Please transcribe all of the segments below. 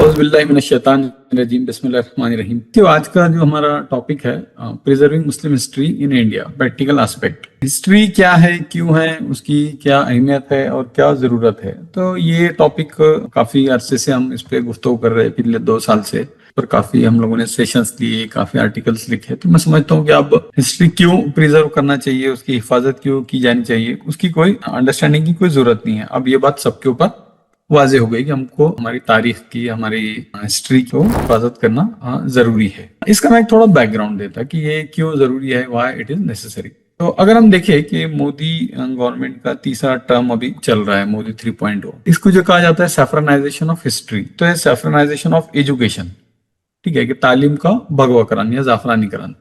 औज़ुबिल्लाहिमिनश्शैतानिर्रजीम बिस्मिल्लाहिर्रहमानिर्रहीम। तो आज का जो हमारा टॉपिक है preserving Muslim history in India, practical aspect. History क्या है, क्यों है, उसकी क्या अहमियत है और क्या ज़रूरत है। तो ये टॉपिक काफ़ी अरसे से हम इस पे गुफ्तगू कर रहे हैं, पिछले 2 साल से। पर काफ़ी हम लोगों ने सेशंस लिए, काफ़ी आर्टिकल्स लिखे। तो मैं समझता हूँ कि अब हिस्ट्री क्यों प्रिजर्व करना चाहिए, उसकी हिफाजत क्यों की जानी चाहिए, उसकी कोई अंडरस्टैंडिंग की कोई ज़रूरत नहीं है। अब ये बात सबके ऊपर वाजे हो गई कि हमको हमारी तारीख की, हमारी हिस्ट्री को हिफाजत करना जरूरी है। इसका मैं एक थोड़ा बैकग्राउंड देता कि ये क्यों जरूरी है, व्हाई इट इज नेसेसरी। तो अगर हम देखें कि मोदी गवर्नमेंट का तीसरा टर्म अभी चल रहा है, मोदी 3.0, इसको जो कहा जाता है सैफरनाइजेशन ऑफ हिस्ट्री, तो है सैफरनाइजेशन ऑफ एजुकेशन। ठीक है, कि तालीम का भगवाकरण या जाफरानीकरण।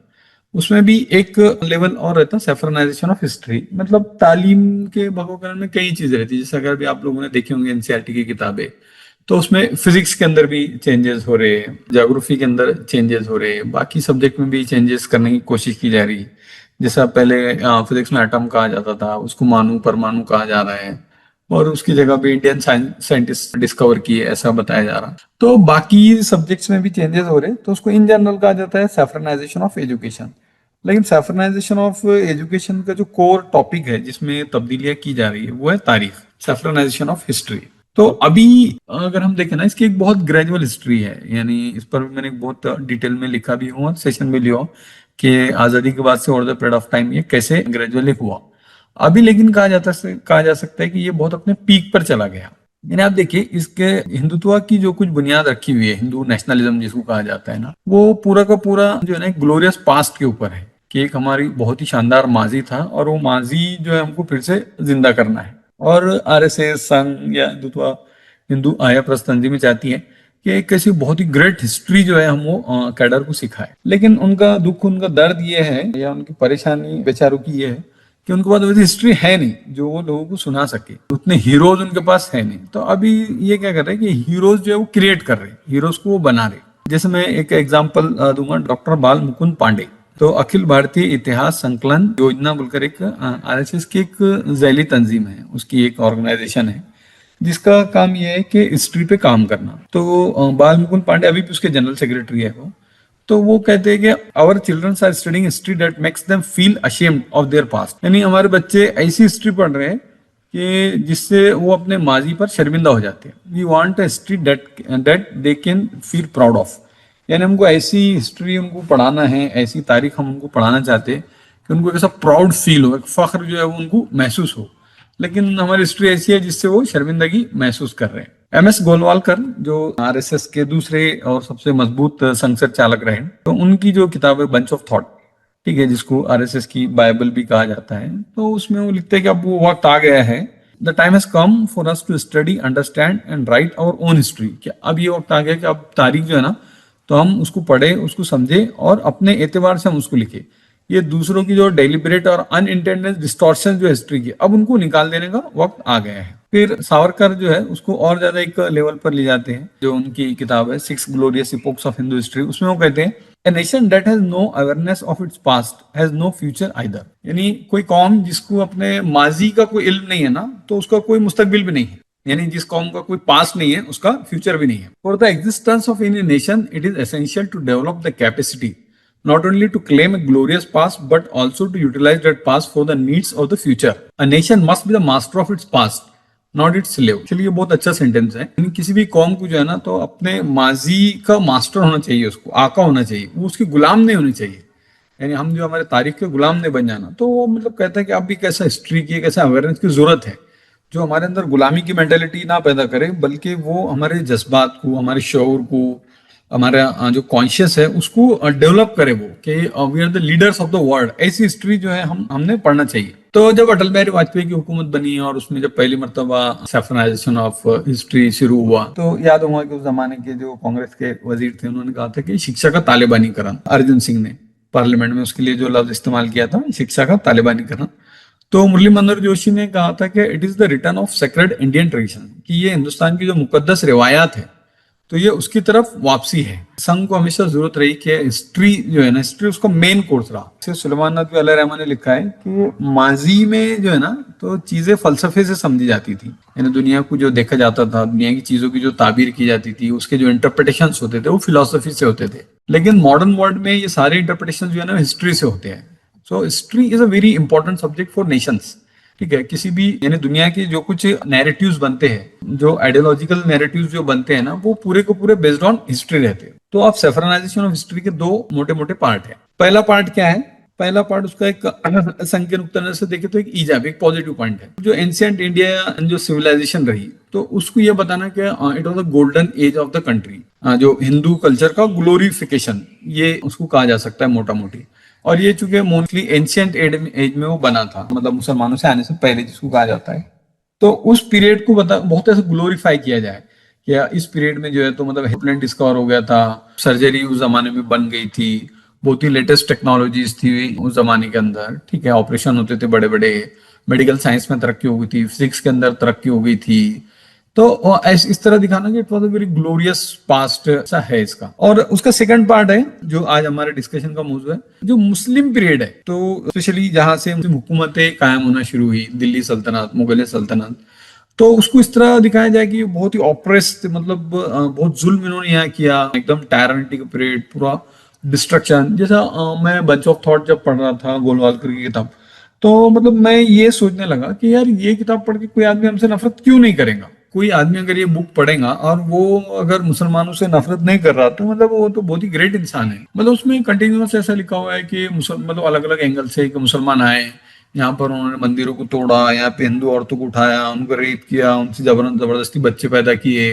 उसमें भी एक लेवल और रहता है सैफरनाइजेशन ऑफ हिस्ट्री, मतलब तालीम के भगोकरण में कई चीजें रहती है। जैसे अगर भी आप लोगों ने देखी होंगी एनसीईआरटी की किताबें, तो उसमें फिजिक्स के अंदर भी चेंजेस हो रहे हैं, ज्योग्राफी के अंदर चेंजेस हो रहे हैं, बाकी सब्जेक्ट में भी चेंजेस करने की कोशिश की जा रही है। जैसा पहले फिजिक्स में एटम कहा जाता था, उसको मानू परमाणु कहा जा रहा है, और उसकी जगह पे इंडियन साइंटिस्ट डिस्कवर किए, ऐसा बताया जा रहा। तो बाकी सब्जेक्ट्स में भी चेंजेस हो रहे, तो उसको इन जनरल कहा जाता है सैफरनाइजेशन ऑफ एजुकेशन। लेकिन सैफरनाइजेशन ऑफ एजुकेशन का जो कोर टॉपिक है जिसमें तब्दीलियां की जा रही है, वो है तारीख, सैफरनाइजेशन ऑफ हिस्ट्री। तो अभी अगर हम देखें ना, इसकी एक बहुत ग्रेजुअल हिस्ट्री है। यानी इस पर मैंने बहुत डिटेल में लिखा भी हुआ, सेशन में लिया कि आजादी के बाद से over the period of time ये कैसे ग्रेजुअली हुआ। अभी लेकिन कहा जा सकता है कि ये बहुत अपने पीक पर चला गया। यानी आप देखिए, इसके हिंदुत्व की जो कुछ बुनियाद रखी हुई है, हिंदू नेशनलिज्म जिसको कहा जाता है ना, वो पूरा का पूरा जो है ना ग्लोरियस पास्ट के ऊपर है कि एक हमारी बहुत ही शानदार माजी था, और वो माजी जो है हमको फिर से जिंदा करना है। और आरएसएस, संघ या हिंदुत्व, हिंदू आर्य प्रस्थ तंजीमें चाहती है कि एक ऐसी बहुत ही ग्रेट हिस्ट्री जो है हम वो कैडर को सिखाए। लेकिन उनका दुख, उनका दर्द ये है, या उनकी परेशानी बेचारों की ये है कि उनके पास वैसी हिस्ट्री है नहीं जो वो लोगों को सुना सके। उतने हीरोज उनके पास है नहीं। तो अभी ये क्या कर रहे हैं कि हीरोज जो है वो क्रिएट कर रहे हैं, हीरोज को वो बना रहे। जैसे मैं एक एग्जांपल दूंगा, डॉक्टर बाल मुकुंद पांडे। तो अखिल भारतीय इतिहास संकलन योजना बोलकर एक आरएसएस की एक जैली तंजीम है, उसकी एक ऑर्गेनाइजेशन है जिसका काम यह है कि हिस्ट्री पे काम करना। तो बाल मुकुंद पांडे अभी भी उसके जनरल सेक्रेटरी है वो। तो वो कहते हैं कि our children are studying history that makes them feel ashamed of their past. यानी हमारे बच्चे ऐसी हिस्ट्री पढ़ रहे हैं कि जिससे वो अपने माजी पर शर्मिंदा हो जाते हैं। We want a history that they can feel proud of. यानी हमको ऐसी हिस्ट्री उनको पढ़ाना है, ऐसी तारीख हम उनको पढ़ाना चाहते हैं कि उनको एक ऐसा प्राउड फील हो, एक फख्र जो है वो उनको महसूस हो। लेकिन हमारी हिस्ट्री ऐसी है जिससे वो शर्मिंदगी महसूस कर रहे हैं। एमएस गोलवालकर जो आरएसएस के दूसरे और सबसे मजबूत संसद चालक रहे, तो उनकी जो किताब है बंच ऑफ थॉट, ठीक है, जिसको आरएसएस की बाइबल भी कहा जाता है, तो उसमें वो लिखते हैं कि अब वो वक्त आ गया है, the time has come for us to study, understand and write our own history. कि अब ये वक्त आ गया कि अब तारीख जो है ना, तो हम उसको पढ़े, उसको समझे और अपने एतबार से हम उसको लिखे। ये दूसरों की जो डेलिबरेट और अनइंटेंडेड डिस्टॉर्शन जो हिस्ट्री की, अब उनको निकाल देने का वक्त आ गया है। फिर सावरकर जो है उसको और ज्यादा एक लेवल पर ले जाते हैं। जो उनकी किताब है six glorious epochs of Hindu history, उसमें वो कहते हैं a nation that has no awareness of its past has no future either. यानी कोई कौम जिसको अपने माजी का कोई इल्म नहीं है ना, तो उसका कोई मुस्तकबिल भी नहीं है। यानी जिस कौम का कोई पास्ट नहीं है, उसका फ्यूचर भी नहीं है। For the existence of any nation it is essential to develop the capacity not only to claim a glorious past but also to utilize that past for the needs of the future. A nation must be the master of its past, not its slave. चलिए, बहुत अच्छा sentence है। यानी किसी भी कौम को जो है ना, तो अपने माजी का मास्टर होना चाहिए, उसको आका होना चाहिए, वो उसके गुलाम नहीं होने चाहिए। यानी हम जो हमारे तारीख के गुलाम नहीं बन जाना। तो वो मतलब कहता है कि अब भी कैसा हिस्ट्री की, कैसा अवेयरनेस की जरूरत है जो हमारे अंदर गुलामी की मेंटेलिटी ना पैदा करे, बल्कि वो हमारे जज्बात को, हमारे शौर को, हमारा जो कॉन्शियस है उसको डेवलप करे, वो कि we are the leaders of the world. ऐसी हिस्ट्री जो है हमने पढ़ना चाहिए। तो जब अटल बिहारी वाजपेयी की हुकूमत बनी और उसमें जब पहली मरतबा सैफरनाइजेशन ऑफ हिस्ट्री शुरू हुआ, तो याद होगा कि उस जमाने के जो कांग्रेस के वजीर थे, उन्होंने कहा था कि शिक्षा का तालिबानीकरण, अर्जुन सिंह ने पार्लियामेंट में उसके लिए जो लफ्ज इस्तेमाल किया था, शिक्षा का तालिबानीकरण। तो मुरली मनोहर जोशी ने कहा था कि it is the return of sacred Indian tradition, कि ये हिंदुस्तान की जो मुकद्दस रिवायात है तो ये उसकी तरफ वापसी है। संघ को हमेशा जरूरत रही कि हिस्ट्री जो है ना, हिस्ट्री उसका मेन कोर्स रहा। जैसे सुलेमान नदवी अलैहि रहमान ने लिखा है कि माजी में जो है ना, तो चीजें फलसफे से समझी जाती थी, यानी दुनिया को जो देखा जाता था, दुनिया की चीजों की जो ताबीर की जाती थी, उसके जो इंटरप्रिटेशंस होते थे वो फिलोसफी से होते थे। लेकिन मॉडर्न वर्ल्ड में ये सारे इंटरप्रिटेशन जो है ना हिस्ट्री से होते हैं। So history is a very important subject for Nations. ठीक है, किसी भी यानी दुनिया के जो कुछ नैरेटिव्स बनते हैं, जो आइडियोलॉजिकल नैरेटिव्स जो बनते हैं ना, वो पूरे को पूरे बेस्ड ऑन हिस्ट्री रहते हैं। तो आप सेफरानाइजेशन ऑफ हिस्ट्री के दो मोटे मोटे पार्ट है। पहला पार्ट क्या है? पहला पार्ट उसका एक संघ के नुक्ते नजर से देखे तो एक ईजाब, एक पॉजिटिव पॉइंट है। जो एंशिएंट इंडिया जो सिविलाइजेशन रही, तो उसको ये बताना कि it was the golden age of the country. जो हिंदू कल्चर का ग्लोरिफिकेशन, ये उसको कहा जा सकता है मोटा मोटी। और ये चूंकि मोस्टली एंशिएंट एज में वो बना था, मतलब मुसलमानों से आने से पहले जिसको कहा जाता है, तो उस पीरियड को बहुत ऐसे ग्लोरीफाई किया जाए कि इस पीरियड में जो है तो मतलब हेल्पलाइन डिस्कवर हो गया था, सर्जरी उस जमाने में बन गई थी, बहुत ही लेटेस्ट टेक्नोलॉजीज थी उस जमाने के अंदर। ठीक है, ऑपरेशन होते थे बड़े बड़े, मेडिकल साइंस में तरक्की हो गई थी, फिजिक्स के अंदर तरक्की हो गई थी। तो इस तरह दिखाना कि it was a very glorious past सा है इसका। और उसका सेकंड पार्ट है जो आज हमारे डिस्कशन का मौजूद है, जो मुस्लिम पीरियड है। तो स्पेशली जहां से मुस्लिम हुकूमतें कायम होना शुरू हुई, दिल्ली सल्तनत, मुगल सल्तनत, तो उसको इस तरह दिखाया जाए कि बहुत ही ऑप्रेस्ड, मतलब बहुत जुल्म इन्होंने यहाँ किया, एकदम टायरेंटी का पीरियड, पूरा डिस्ट्रक्शन। जैसा मैं बंच ऑफ थॉट जब पढ़ रहा था गोलवालकर की किताब, तो मतलब मैं ये सोचने लगा कि यार ये किताब पढ़ के कोई आदमी हमसे नफरत क्यों नहीं करेगा। कोई आदमी अगर ये बुक पढ़ेगा और वो अगर मुसलमानों से नफरत नहीं कर रहा, तो मतलब वो तो बहुत ही ग्रेट इंसान है। मतलब उसमें कंटिन्यूअस ऐसा लिखा हुआ है कि मतलब अलग अलग एंगल से कि मुसलमान आए यहाँ पर, उन्होंने मंदिरों को तोड़ा, यहाँ पे हिंदू औरतों को उठाया, उनको रेप किया, उनसे जबरदस्ती बच्चे पैदा किए,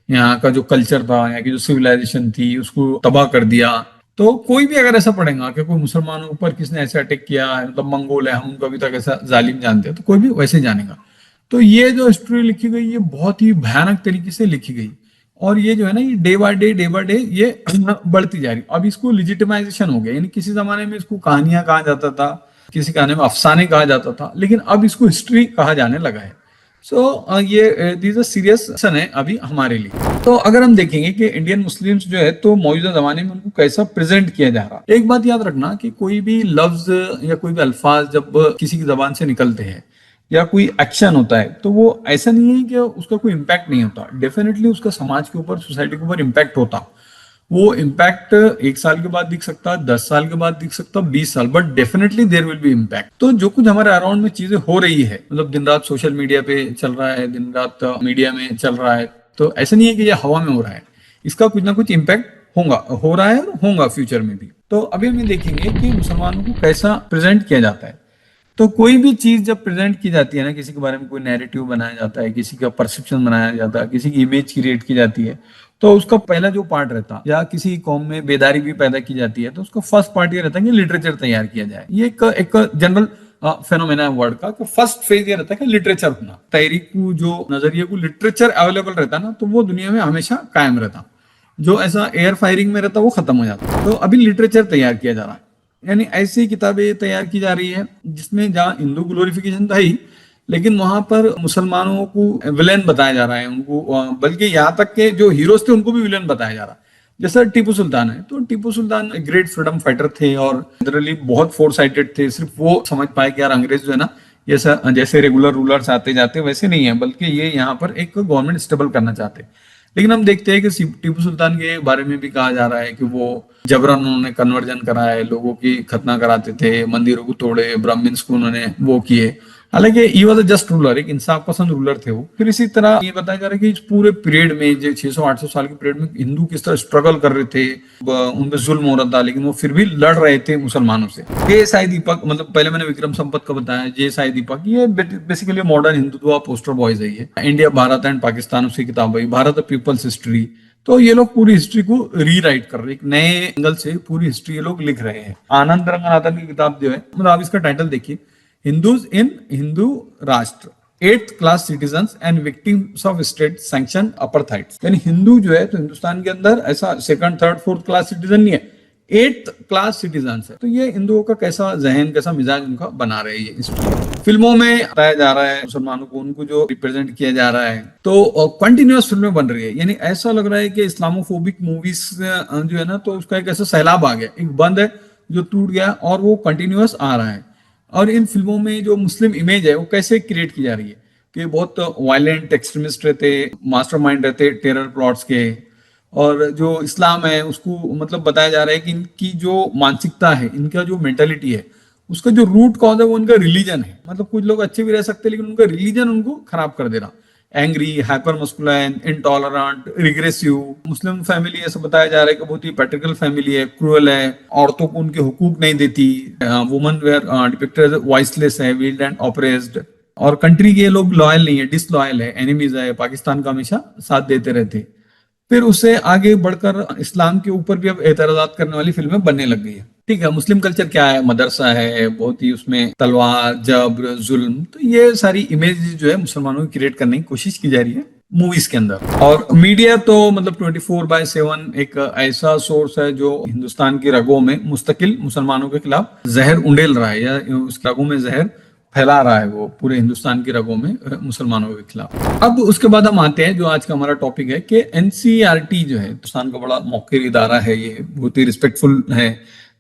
यहाँ का जो कल्चर था, यहाँ की जो सिविलाइजेशन थी उसको तबाह कर दिया। तो कोई भी अगर ऐसा पढ़ेगा कि कोई मुसलमानों के ऊपर किसने ऐसे अटैक किया है, मतलब मंगोल है, हम उनको अभी तक ऐसा जालिम जानते हैं, तो कोई भी वैसे जानेगा। तो ये जो स्टोरी लिखी गई, ये बहुत ही भयानक तरीके से लिखी गई। और ये जो है ना, ये डे बाय डे ये बढ़ती जा रही। अब इसको लिजिटिमाइजेशन हो गया, यानी किसी जमाने में इसको कहानियां कहा जाता था, किसी कहानी में अफसाने कहा जाता था, लेकिन अब इसको हिस्ट्री कहा जाने लगा है। सो ये दिस अ सीरियस सन है अभी हमारे लिए। तो अगर हम देखेंगे कि इंडियन मुस्लिम्स जो है तो मौजूदा जमाने में उनको कैसा प्रेजेंट किया जा रहा है। एक बात याद रखना कि कोई भी लफ्ज या कोई भी अल्फाज जब किसी की जबान से निकलते हैं या कोई एक्शन होता है, तो वो ऐसा नहीं है कि उसका कोई इम्पैक्ट नहीं होता। डेफिनेटली उसका समाज के ऊपर, सोसाइटी के ऊपर इम्पैक्ट होता। वो इम्पैक्ट 1 साल के बाद दिख सकता, 10 साल के बाद दिख सकता, 20 साल, but definitely there will be impact. तो जो कुछ हमारे अराउंड में चीजें हो रही है, मतलब दिन रात सोशल मीडिया पे चल रहा है, दिन रात मीडिया में चल रहा है, तो ऐसा नहीं है कि ये हवा में हो रहा है, इसका कुछ ना कुछ इम्पैक्ट होगा, हो रहा है और होगा फ्यूचर में भी। तो अभी हम ये देखेंगे कि मुसलमानों को कैसा प्रेजेंट किया जाता है। तो कोई भी चीज जब प्रेजेंट की जाती है ना, किसी के बारे में कोई नैरेटिव बनाया जाता है, किसी का परसेप्शन बनाया जाता है, किसी की इमेज क्रिएट की जाती है, तो उसका पहला जो पार्ट रहता है, या किसी कौम में बेदारी भी पैदा की जाती है, तो उसका फर्स्ट पार्ट ये रहता है कि लिटरेचर तैयार किया जाए। ये एक जनरल फेनोमेना है वर्ड का, कि फर्स्ट फेज ये रहता है कि लिटरेचर होना, तहरीक को, जो नजरिए को लिटरेचर अवेलेबल रहता है ना, तो वो दुनिया में हमेशा कायम रहता। जो ऐसा एयर फायरिंग में रहता वो खत्म हो जाता। तो अभी लिटरेचर तैयार किया जा रहा है, यानी ऐसी किताबें तैयार की जा रही है जिसमें जहाँ हिंदू ग्लोरिफिकेशन था ही, लेकिन वहां पर मुसलमानों को विलेन बताया जा रहा है उनको, बल्कि यहाँ तक के जो हीरोज थे उनको भी विलेन बताया जा रहा है। जैसा टीपू सुल्तान है, तो Tipu Sultan great freedom fighter थे और लिटरली बहुत फोर साइटेड थे। सिर्फ वो समझ पाए कि यार अंग्रेज जो है ना, जैसे रेगुलर रूलर्स आते जाते वैसे नहीं है, बल्कि ये यहाँ पर एक गवर्नमेंट स्टेबल करना चाहते। लेकिन हम देखते हैं कि टीपू सुल्तान के बारे में भी कहा जा रहा है कि वो जबरन उन्होंने कन्वर्जन कराए, लोगों की खतना कराते थे, मंदिरों को तोड़े, ब्राह्मण्स को उन्होंने वो किए। हालांकि he was a just ruler, एक इंसाफ पसंद रूलर थे वो। फिर इसी तरह ये बताया जा रहा है कि इस पूरे पीरियड में, जो 600-800 साल के पीरियड में, हिंदू किस तरह स्ट्रगल कर रहे थे, उन पे जुल्म हो रहा था, लेकिन वो फिर भी लड़ रहे थे मुसलमानों से। जे साई दीपक, मतलब पहले मैंने विक्रम संपत का बताया, जे साई दीपक ये basically modern Hindutva poster boys है। ये इंडिया, भारत एंड पाकिस्तान उसकी किताब है, भारत पीपल्स हिस्ट्री। तो ये लोग पूरी हिस्ट्री को रीराइट कर रहे हैं, एक नए एंगल से पूरी हिस्ट्री ये लोग लिख रहे हैं। आनंद रंगनाथन की किताब जो है, मतलब आप इसका टाइटल देखिए, हिंदूज इन हिंदू राष्ट्र, 8th class citizens and victims of state sanction apartheid. यानी हिंदू जो है तो हिंदुस्तान के अंदर ऐसा 2nd, 3rd, 4th class citizen नहीं है, 8th क्लास सिटीजन है। तो ये हिंदुओं का कैसा जहन, कैसा मिजाज उनका बना रहे हैं ये हिस्ट्री। फिल्मों में बताया जा रहा है मुसलमानों को, उनको जो रिप्रेजेंट किया जा रहा है, तो कंटिन्यूअस फिल्में बन रही है। यानी ऐसा लग रहा है कि इस्लामोफोबिक मूवीज जो है ना, तो उसका एक ऐसा सैलाब आ गया, एक बंद है जो टूट गया और वो कंटिन्यूअस आ रहा है। और इन फिल्मों में जो मुस्लिम इमेज है वो कैसे क्रिएट की जा रही है कि बहुत वायलेंट एक्सट्रीमिस्ट रहते, मास्टरमाइंड रहते टेरर प्लॉट्स के, और जो इस्लाम है उसको मतलब बताया जा रहा है कि इनकी जो मानसिकता है, इनका जो मेंटेलिटी है, उसका जो रूट कॉज है वो उनका रिलीजन है। मतलब कुछ लोग अच्छे भी रह सकते हैं लेकिन उनका रिलीजन उनको खराब कर दे रहा। Angry, hyper masculine, intolerant, regressive. Muslim family ऐसा बताया जा रहा है कि बहुत ही पैट्रिकल फैमिली है, क्रूअल है, औरतों को उनके हुकूक नहीं देती, वुमन वेयर डिपिक्टेड वॉइसलेस है, वील्ड एंड ऑपरेस्ड, और कंट्री के लोग लॉयल नहीं है, डिसलॉयल है, एनिमीज है, पाकिस्तान का हमेशा साथ देते रहते। फिर उससे आगे बढ़कर इस्लाम के ऊपर भी अब एतराजात करने वाली फिल्में बनने लग गई है। ठीक है, मुस्लिम कल्चर क्या है, मदरसा है, बहुत ही उसमें तलवार, जबर, जुल्म, तो ये सारी इमेज जो है मुसलमानों की क्रिएट करने की कोशिश की जा रही है मूवीज के अंदर। और मीडिया तो मतलब 24/7 एक ऐसा सोर्स है जो हिंदुस्तान की रगों में मुस्तकिल मुसलमानों के खिलाफ जहर उंडेल रहा है, या उस रगों में जहर फैला रहा है वो पूरे हिंदुस्तान की रगों में मुसलमानों के खिलाफ। अब उसके बाद हम आते हैं जो आज का हमारा टॉपिक है कि एनसीईआरटी जो है हिंदुस्तान का बड़ा मौखिर इदारा है, ये बहुत ही रिस्पेक्टफुल है,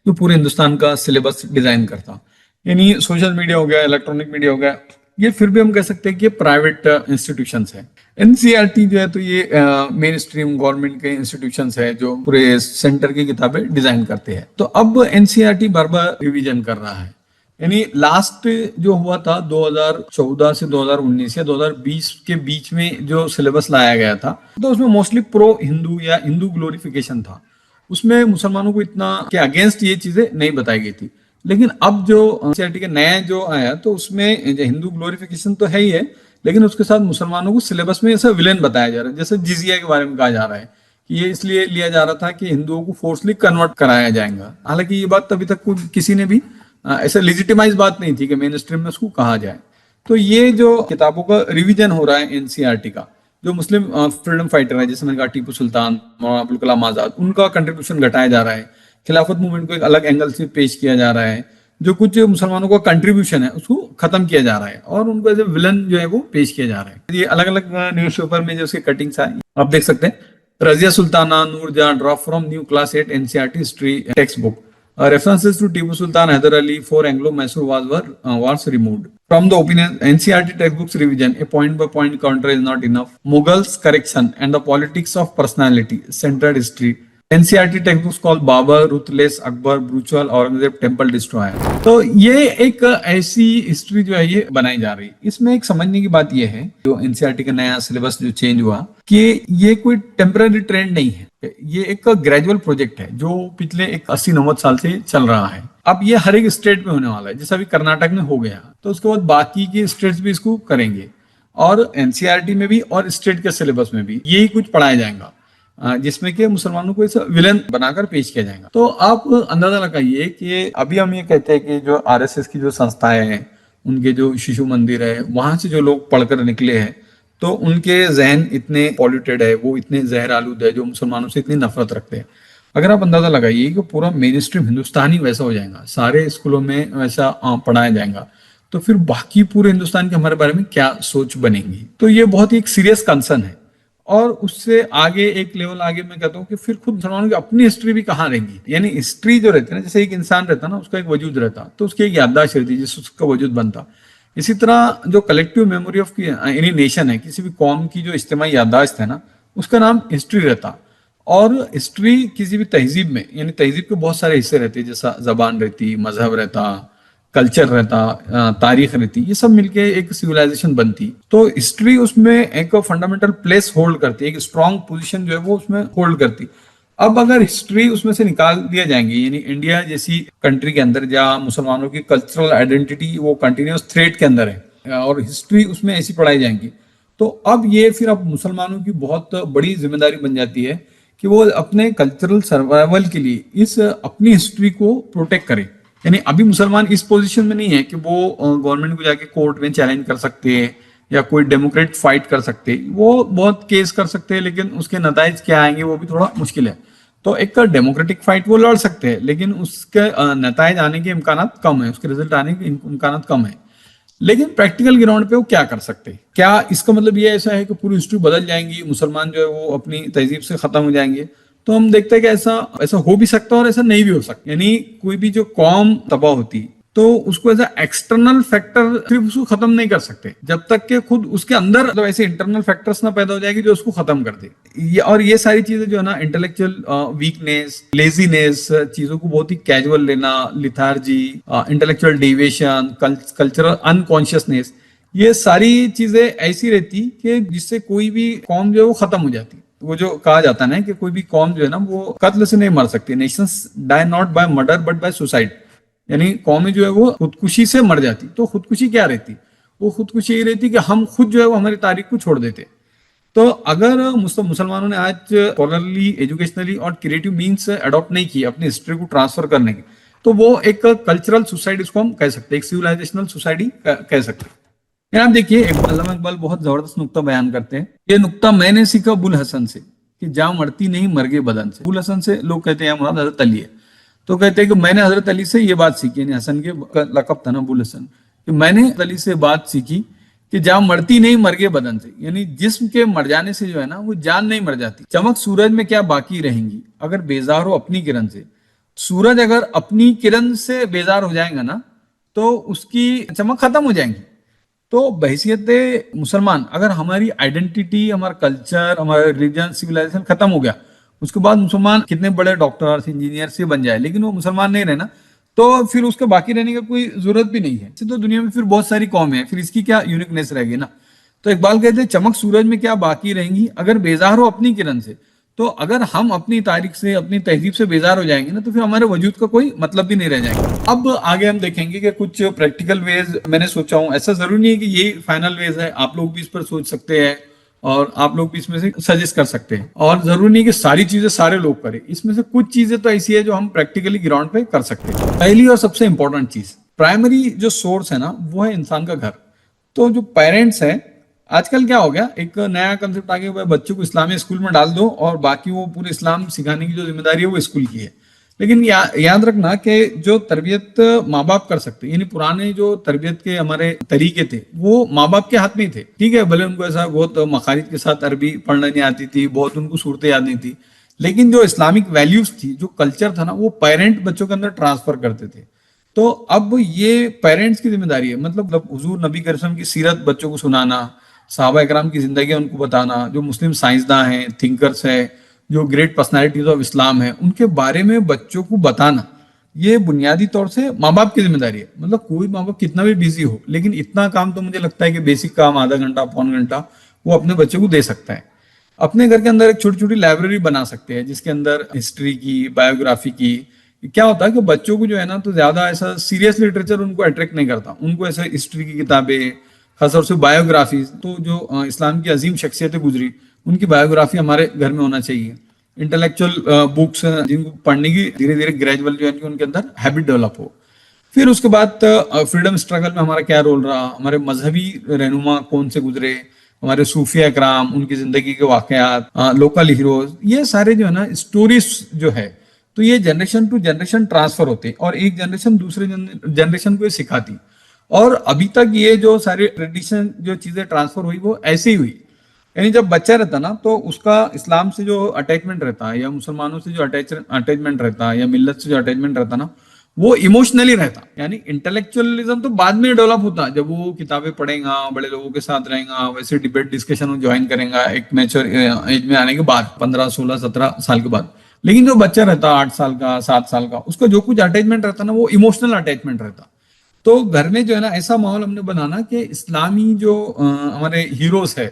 जो पूरे हिंदुस्तान का सिलेबस डिजाइन करता। यानी सोशल मीडिया हो गया, इलेक्ट्रॉनिक मीडिया हो गया, ये फिर भी हम कह सकते हैं कि प्राइवेट इंस्टीट्यूशन है। एनसीईआरटी जो है तो ये मेन स्ट्रीम गवर्नमेंट के इंस्टीट्यूशन है जो पूरे सेंटर की किताबें डिजाइन करते हैं। तो अब एनसीईआरटी बार बार रिविजन कर रहा है। यानी लास्ट जो हुआ था 2014 से 2019 या 2020 के बीच में जो सिलेबस लाया गया था, तो उसमें मोस्टली प्रो हिंदू या हिंदू ग्लोरिफिकेशन था। उसमें मुसलमानों को इतना के अगेंस्ट ये चीजें नहीं बताई गई थी। लेकिन अब जो एनसीईआरटी के नया जो आया, तो उसमें जो हिंदू ग्लोरिफिकेशन तो है ही है, लेकिन उसके साथ मुसलमानों को सिलेबस में ऐसा विलेन बताया जा रहा है। जैसे जिजिया के बारे में कहा जा रहा है कि ये इसलिए लिया जा रहा था कि हिंदुओं को फोर्सली कन्वर्ट कराया जाएगा। हालांकि ये बात अभी तक किसी ने भी ऐसा लेजिटिमाइज बात नहीं थी कि मेन स्ट्रीम में उसको कहा जाए। तो ये जो किताबों का रिवीजन हो रहा है एनसीईआरटी का, जो मुस्लिम फ्रीडम फाइटर है, जैसे मैंने कहा टीपू सुल्तान, मौलाना अबुल कलाम आजाद, उनका कंट्रीब्यूशन घटाया जा रहा है। खिलाफत मूवमेंट को एक अलग एंगल से पेश किया जा रहा है। जो कुछ मुसलमानों का कंट्रीब्यूशन है उसको खत्म किया जा रहा है और उनको एज ए विलन जो है वो पेश किया जा रहा है। ये अलग अलग न्यूज़पेपर में जो उसके कटिंग्स आए आप देख सकते हैं। Razia Sultana Noorjahan drop from new class 8 NCERT history text book. References to Tipu Sultan Hyder Ali for Anglo-Mysore wars removed. From the opinion, NCERT textbooks revision, a point-by-point counter is not enough. Mughals correction and the politics of personality, centered history. NCERT textbooks called Babur, Ruthless, Akbar, Brutal, Aurangzeb, Temple Destroyer. तो ये एक ऐसी history जो है ये बनाई जा रही है। इसमें एक समझने की बात ये है, जो एनसीईआरटी का नया सिलेबस जो चेंज हुआ, कि ये कोई टेम्पररी ट्रेंड नहीं है, ये एक ग्रेजुअल प्रोजेक्ट है जो पिछले एक 80-90 साल से चल रहा है। अब ये हर एक स्टेट में होने वाला है, जैसा अभी कर्नाटक में हो गया, तो उसके बाद बाकी के स्टेट्स भी इसको करेंगे, और एनसीईआरटी में भी और स्टेट के सिलेबस में भी यही कुछ पढ़ाया जाएगा, जिसमें कि मुसलमानों को ऐसा विलन बनाकर पेश किया जाएगा। तो आप अंदाजा लगाइए कि अभी हम ये कहते हैं कि जो आरएसएस की जो संस्थाएं हैं, उनके जो शिशु मंदिर है, वहां से जो लोग पढ़कर निकले हैं, तो उनके जहन इतने पॉल्यूटेड है, वो इतने जहर आलूद है, जो मुसलमानों से इतनी नफरत रखते हैं। अगर आप अंदाजा लगाइए कि पूरा मेन स्ट्रीम हिंदुस्तान ही वैसा हो जाएगा, सारे स्कूलों में वैसा पढ़ाया जाएगा, तो फिर बाकी पूरे हिंदुस्तान के हमारे बारे में क्या सोच बनेगी। तो ये बहुत ही एक सीरियस कंसर्न है। और उससे आगे एक लेवल आगे मैं कहता हूँ कि फिर खुद मुसलमानों की अपनी हिस्ट्री भी कहाँ रहेगी। यानी हिस्ट्री जो रहती है ना, जैसे एक इंसान रहता ना, उसका एक वजूद रहता, तो उसकी एक याददाश्त रहती जिससे उसका वजूद बनता। इसी तरह जो collective memory of any nation है, किसी भी कौम की जो इज्तिमाई याददाश्त है ना, उसका नाम हिस्ट्री रहता। और हिस्ट्री किसी भी तहजीब में, यानी तहजीब के बहुत सारे हिस्से रहते हैं, जैसा जबान रहती, मजहब रहता, कल्चर रहता, तारीख रहती, ये सब मिलके एक सिविलाइजेशन बनती। तो हिस्ट्री उसमें एक फंडामेंटल प्लेस होल्ड करती, एक स्ट्रॉन्ग पोजीशन जो है वो उसमें होल्ड करती। अब अगर हिस्ट्री उसमें से निकाल दिया जाएंगे, यानी इंडिया जैसी कंट्री के अंदर जहाँ मुसलमानों की कल्चरल आइडेंटिटी वो कंटिन्यूस थ्रेट के अंदर है, और हिस्ट्री उसमें ऐसी पढ़ाई जाएंगी, तो अब ये फिर अब मुसलमानों की बहुत बड़ी जिम्मेदारी बन जाती है कि वो अपने कल्चरल सर्वाइवल के लिए इस अपनी हिस्ट्री को प्रोटेक्ट करें। यानी अभी मुसलमान इस पोजीशन में नहीं है कि वो गवर्नमेंट को जाके कोर्ट में चैलेंज कर सकते हैं या कोई डेमोक्रेट फाइट कर सकते हैं। वो बहुत केस कर सकते हैं, लेकिन उसके नताइज क्या आएंगे वो भी थोड़ा मुश्किल है। तो एक डेमोक्रेटिक फाइट वो लड़ सकते हैं, लेकिन उसके नताइज आने के इम्कानात कम है, उसके रिजल्ट आने के इम्कानात कम है। लेकिन प्रैक्टिकल ग्राउंड पे वो क्या कर सकते हैं? क्या इसका मतलब ये ऐसा है कि पूरी हिस्ट्री बदल जाएंगी, मुसलमान जो है वो अपनी तहजीब से खत्म हो जाएंगे? तो हम देखते हैं कि ऐसा ऐसा हो भी सकता है और ऐसा नहीं भी हो सकता। यानी कोई भी जो कौम तबाह होती तो उसको ऐसा एक्सटर्नल फैक्टर सिर्फ उसको खत्म नहीं कर सकते जब तक कि खुद उसके अंदर मतलब ऐसे इंटरनल फैक्टर्स ना पैदा हो जाएगी जो उसको खत्म कर दे। ये सारी चीजें जो है ना, इंटेलेक्चुअल वीकनेस, लेजीनेस, चीजों को बहुत ही कैजुअल लेना, lethargy, intellectual deviation, cultural unconsciousness, ये सारी चीजें ऐसी रहती कि जिससे कोई भी कौम जो है वो खत्म हो जाती। वो जो कहा जाता है ना कि कोई भी कौम जो है ना वो कत्ल से नहीं मर सकती, nations die not by murder but by suicide. यानी कौमें जो है वो खुदकुशी से मर जाती। तो खुदकुशी क्या रहती? वो खुदकुशी ये रहती कि हम खुद जो है वो हमारी तारीख को छोड़ देते। तो अगर मुसलमानों ने आज स्कॉलरली, एजुकेशनली और क्रिएटिव मीन्स अडॉप्ट नहीं की अपनी हिस्ट्री को ट्रांसफर करने की, तो वो एक कल्चरल सुसाइड इसको हम कह सकते हैं, एक सिविलाइजेशनल सोसाइटी कह सकते हैं। यहाँ आप देखिए, अल्लामा इकबाल बहुत जबरदस्त नुक्ता बयान करते हैं। ये नुक्ता मैंने सीखा बुल हसन से कि जा मरती नहीं मर गए बदन से। बुल हसन से लोग कहते हैं मुराद हजरत अली है। तो कहते हैं कि मैंने हजरत अली से ये बात सीखी, यानी हसन के लकब था ना बुल हसन, कि मैंने अली से बात सीखी कि जा मरती नहीं मर गए बदन से। यानी जिस्म के मर जाने से जो है ना वो जान नहीं मर जाती। चमक सूरज में क्या बाकी रहेंगी अगर बेजार हो अपनी किरण से। सूरज अगर अपनी किरण से बेजार हो जाएगा ना तो उसकी चमक खत्म हो जाएंगी। तो बहैसियत मुसलमान अगर हमारी आइडेंटिटी, हमारा कल्चर, हमारा रिलीजन, सिविलाइजेशन खत्म हो गया, उसके बाद मुसलमान कितने बड़े डॉक्टर्स, इंजीनियर से बन जाए, लेकिन वो मुसलमान नहीं रहना, तो फिर उसके बाकी रहने का कोई जरूरत भी नहीं है। तो दुनिया में फिर बहुत सारी कौमें हैं, फिर इसकी क्या यूनिकनेस रहेगी ना। तो इकबाल कहते हैं चमक सूरज में क्या बाकी रहेंगी अगर बेजार हो अपनी किरण से। तो अगर हम अपनी तारीख से, अपनी तहजीब से बेजार हो जाएंगे ना तो फिर हमारे वजूद का कोई मतलब भी नहीं रह जाएगा। अब आगे हम देखेंगे कि कुछ प्रैक्टिकल वेज मैंने सोचा हूं। ऐसा जरूरी नहीं है कि ये फाइनल वेज है, आप लोग भी इस पर सोच सकते हैं और आप लोग भी इसमें से सजेस्ट कर सकते हैं। और जरूरी नहीं कि सारी चीजें सारे लोग करें, इसमें से कुछ चीजें तो ऐसी है जो हम प्रैक्टिकली ग्राउंड पे कर सकते हैं। पहली और सबसे इंपॉर्टेंट चीज, प्राइमरी जो सोर्स है ना वो है इंसान का घर। तो जो पेरेंट्स है, आजकल क्या हो गया, एक नया कंसेप्ट आ गया हुआ है, बच्चों को इस्लामी स्कूल में डाल दो और बाकी वो पूरे इस्लाम सिखाने की जो जिम्मेदारी है वो स्कूल की है। लेकिन याद रखना कि जो तरबियत माँ बाप कर सकते, यानी पुराने जो तरबियत के हमारे तरीके थे वो माँ बाप के हाथ में थे। ठीक है, भले उनको ऐसा बहुत मखारिज के साथ अरबी पढ़ना नहीं आती थी, बहुत उनको सूरतें याद नहीं थी, लेकिन जो इस्लामिक वैल्यूज थी, जो कल्चर था ना, वो पेरेंट बच्चों के अंदर ट्रांसफर करते थे। तो अब ये पेरेंट्स की जिम्मेदारी है, मतलब हुजूर नबी करीम की सीरत बच्चों को सुनाना, सहाबा इकराम की जिंदगी उनको बताना, जो मुस्लिम साइंसदान हैं, थिंकर्स हैं, जो ग्रेट पर्सनालिटीज ऑफ इस्लाम है, उनके बारे में बच्चों को बताना, ये बुनियादी तौर से माँ बाप की जिम्मेदारी है। मतलब कोई माँ बाप कितना भी बिजी हो, लेकिन इतना काम तो मुझे लगता है कि बेसिक काम आधा घंटा पौन घंटा वो अपने बच्चे को दे सकता है। अपने घर के अंदर एक छोटी छोटी लाइब्रेरी बना सकते हैं जिसके अंदर हिस्ट्री की, बायोग्राफी की। क्या होता है कि बच्चों को जो है ना तो ज्यादा ऐसा सीरियस लिटरेचर उनको अट्रैक्ट नहीं करता, उनको ऐसे हिस्ट्री की किताबें, खासतौर से बायोग्राफी, तो जो इस्लाम की अजीम शख्सियतें गुजरी उनकी बायोग्राफी हमारे घर में होना चाहिए। इंटेलेक्चुअल बुक्स जिनको पढ़ने की धीरे धीरे ग्रेजुअल जो है उनके अंदर हैबिट डेवलप हो। फिर उसके बाद फ्रीडम स्ट्रगल में हमारा क्या रोल रहा, हमारे मजहबी रहनुमा कौन से गुजरे, हमारे सूफिया इकराम, उनकी जिंदगी के वाकयात, लोकल हीरोज, ये सारे जो है ना स्टोरीज जो है, तो ये जनरेशन टू जनरेशन ट्रांसफर होते और एक जनरेशन दूसरे जनरेशन को ये सिखाती। और अभी तक ये जो सारे ट्रेडिशन जो चीजें ट्रांसफर हुई वो ऐसे ही हुई। यानी जब बच्चा रहता ना तो उसका इस्लाम से जो अटैचमेंट रहता है या मुसलमानों से जो अटैचमेंट रहता है या मिल्लत से जो अटैचमेंट रहता ना वो इमोशनली रहता। यानी इंटेलेक्चुअलिज्म तो बाद में डेवलप होता जब वो किताबें पढ़ेगा, बड़े लोगों के साथ रहेगा, वैसे डिबेट डिस्कशन ज्वाइन करेगा एक मैच्योर एज में आने के बाद, 15 16 17 साल के बाद। लेकिन जो बच्चा रहता 8 साल का, 7 साल का, उसका जो कुछ अटैचमेंट रहता ना वो इमोशनल अटैचमेंट रहता। तो घर में जो है ना ऐसा माहौल हमने बनाना कि इस्लामी जो हमारे हीरोज है,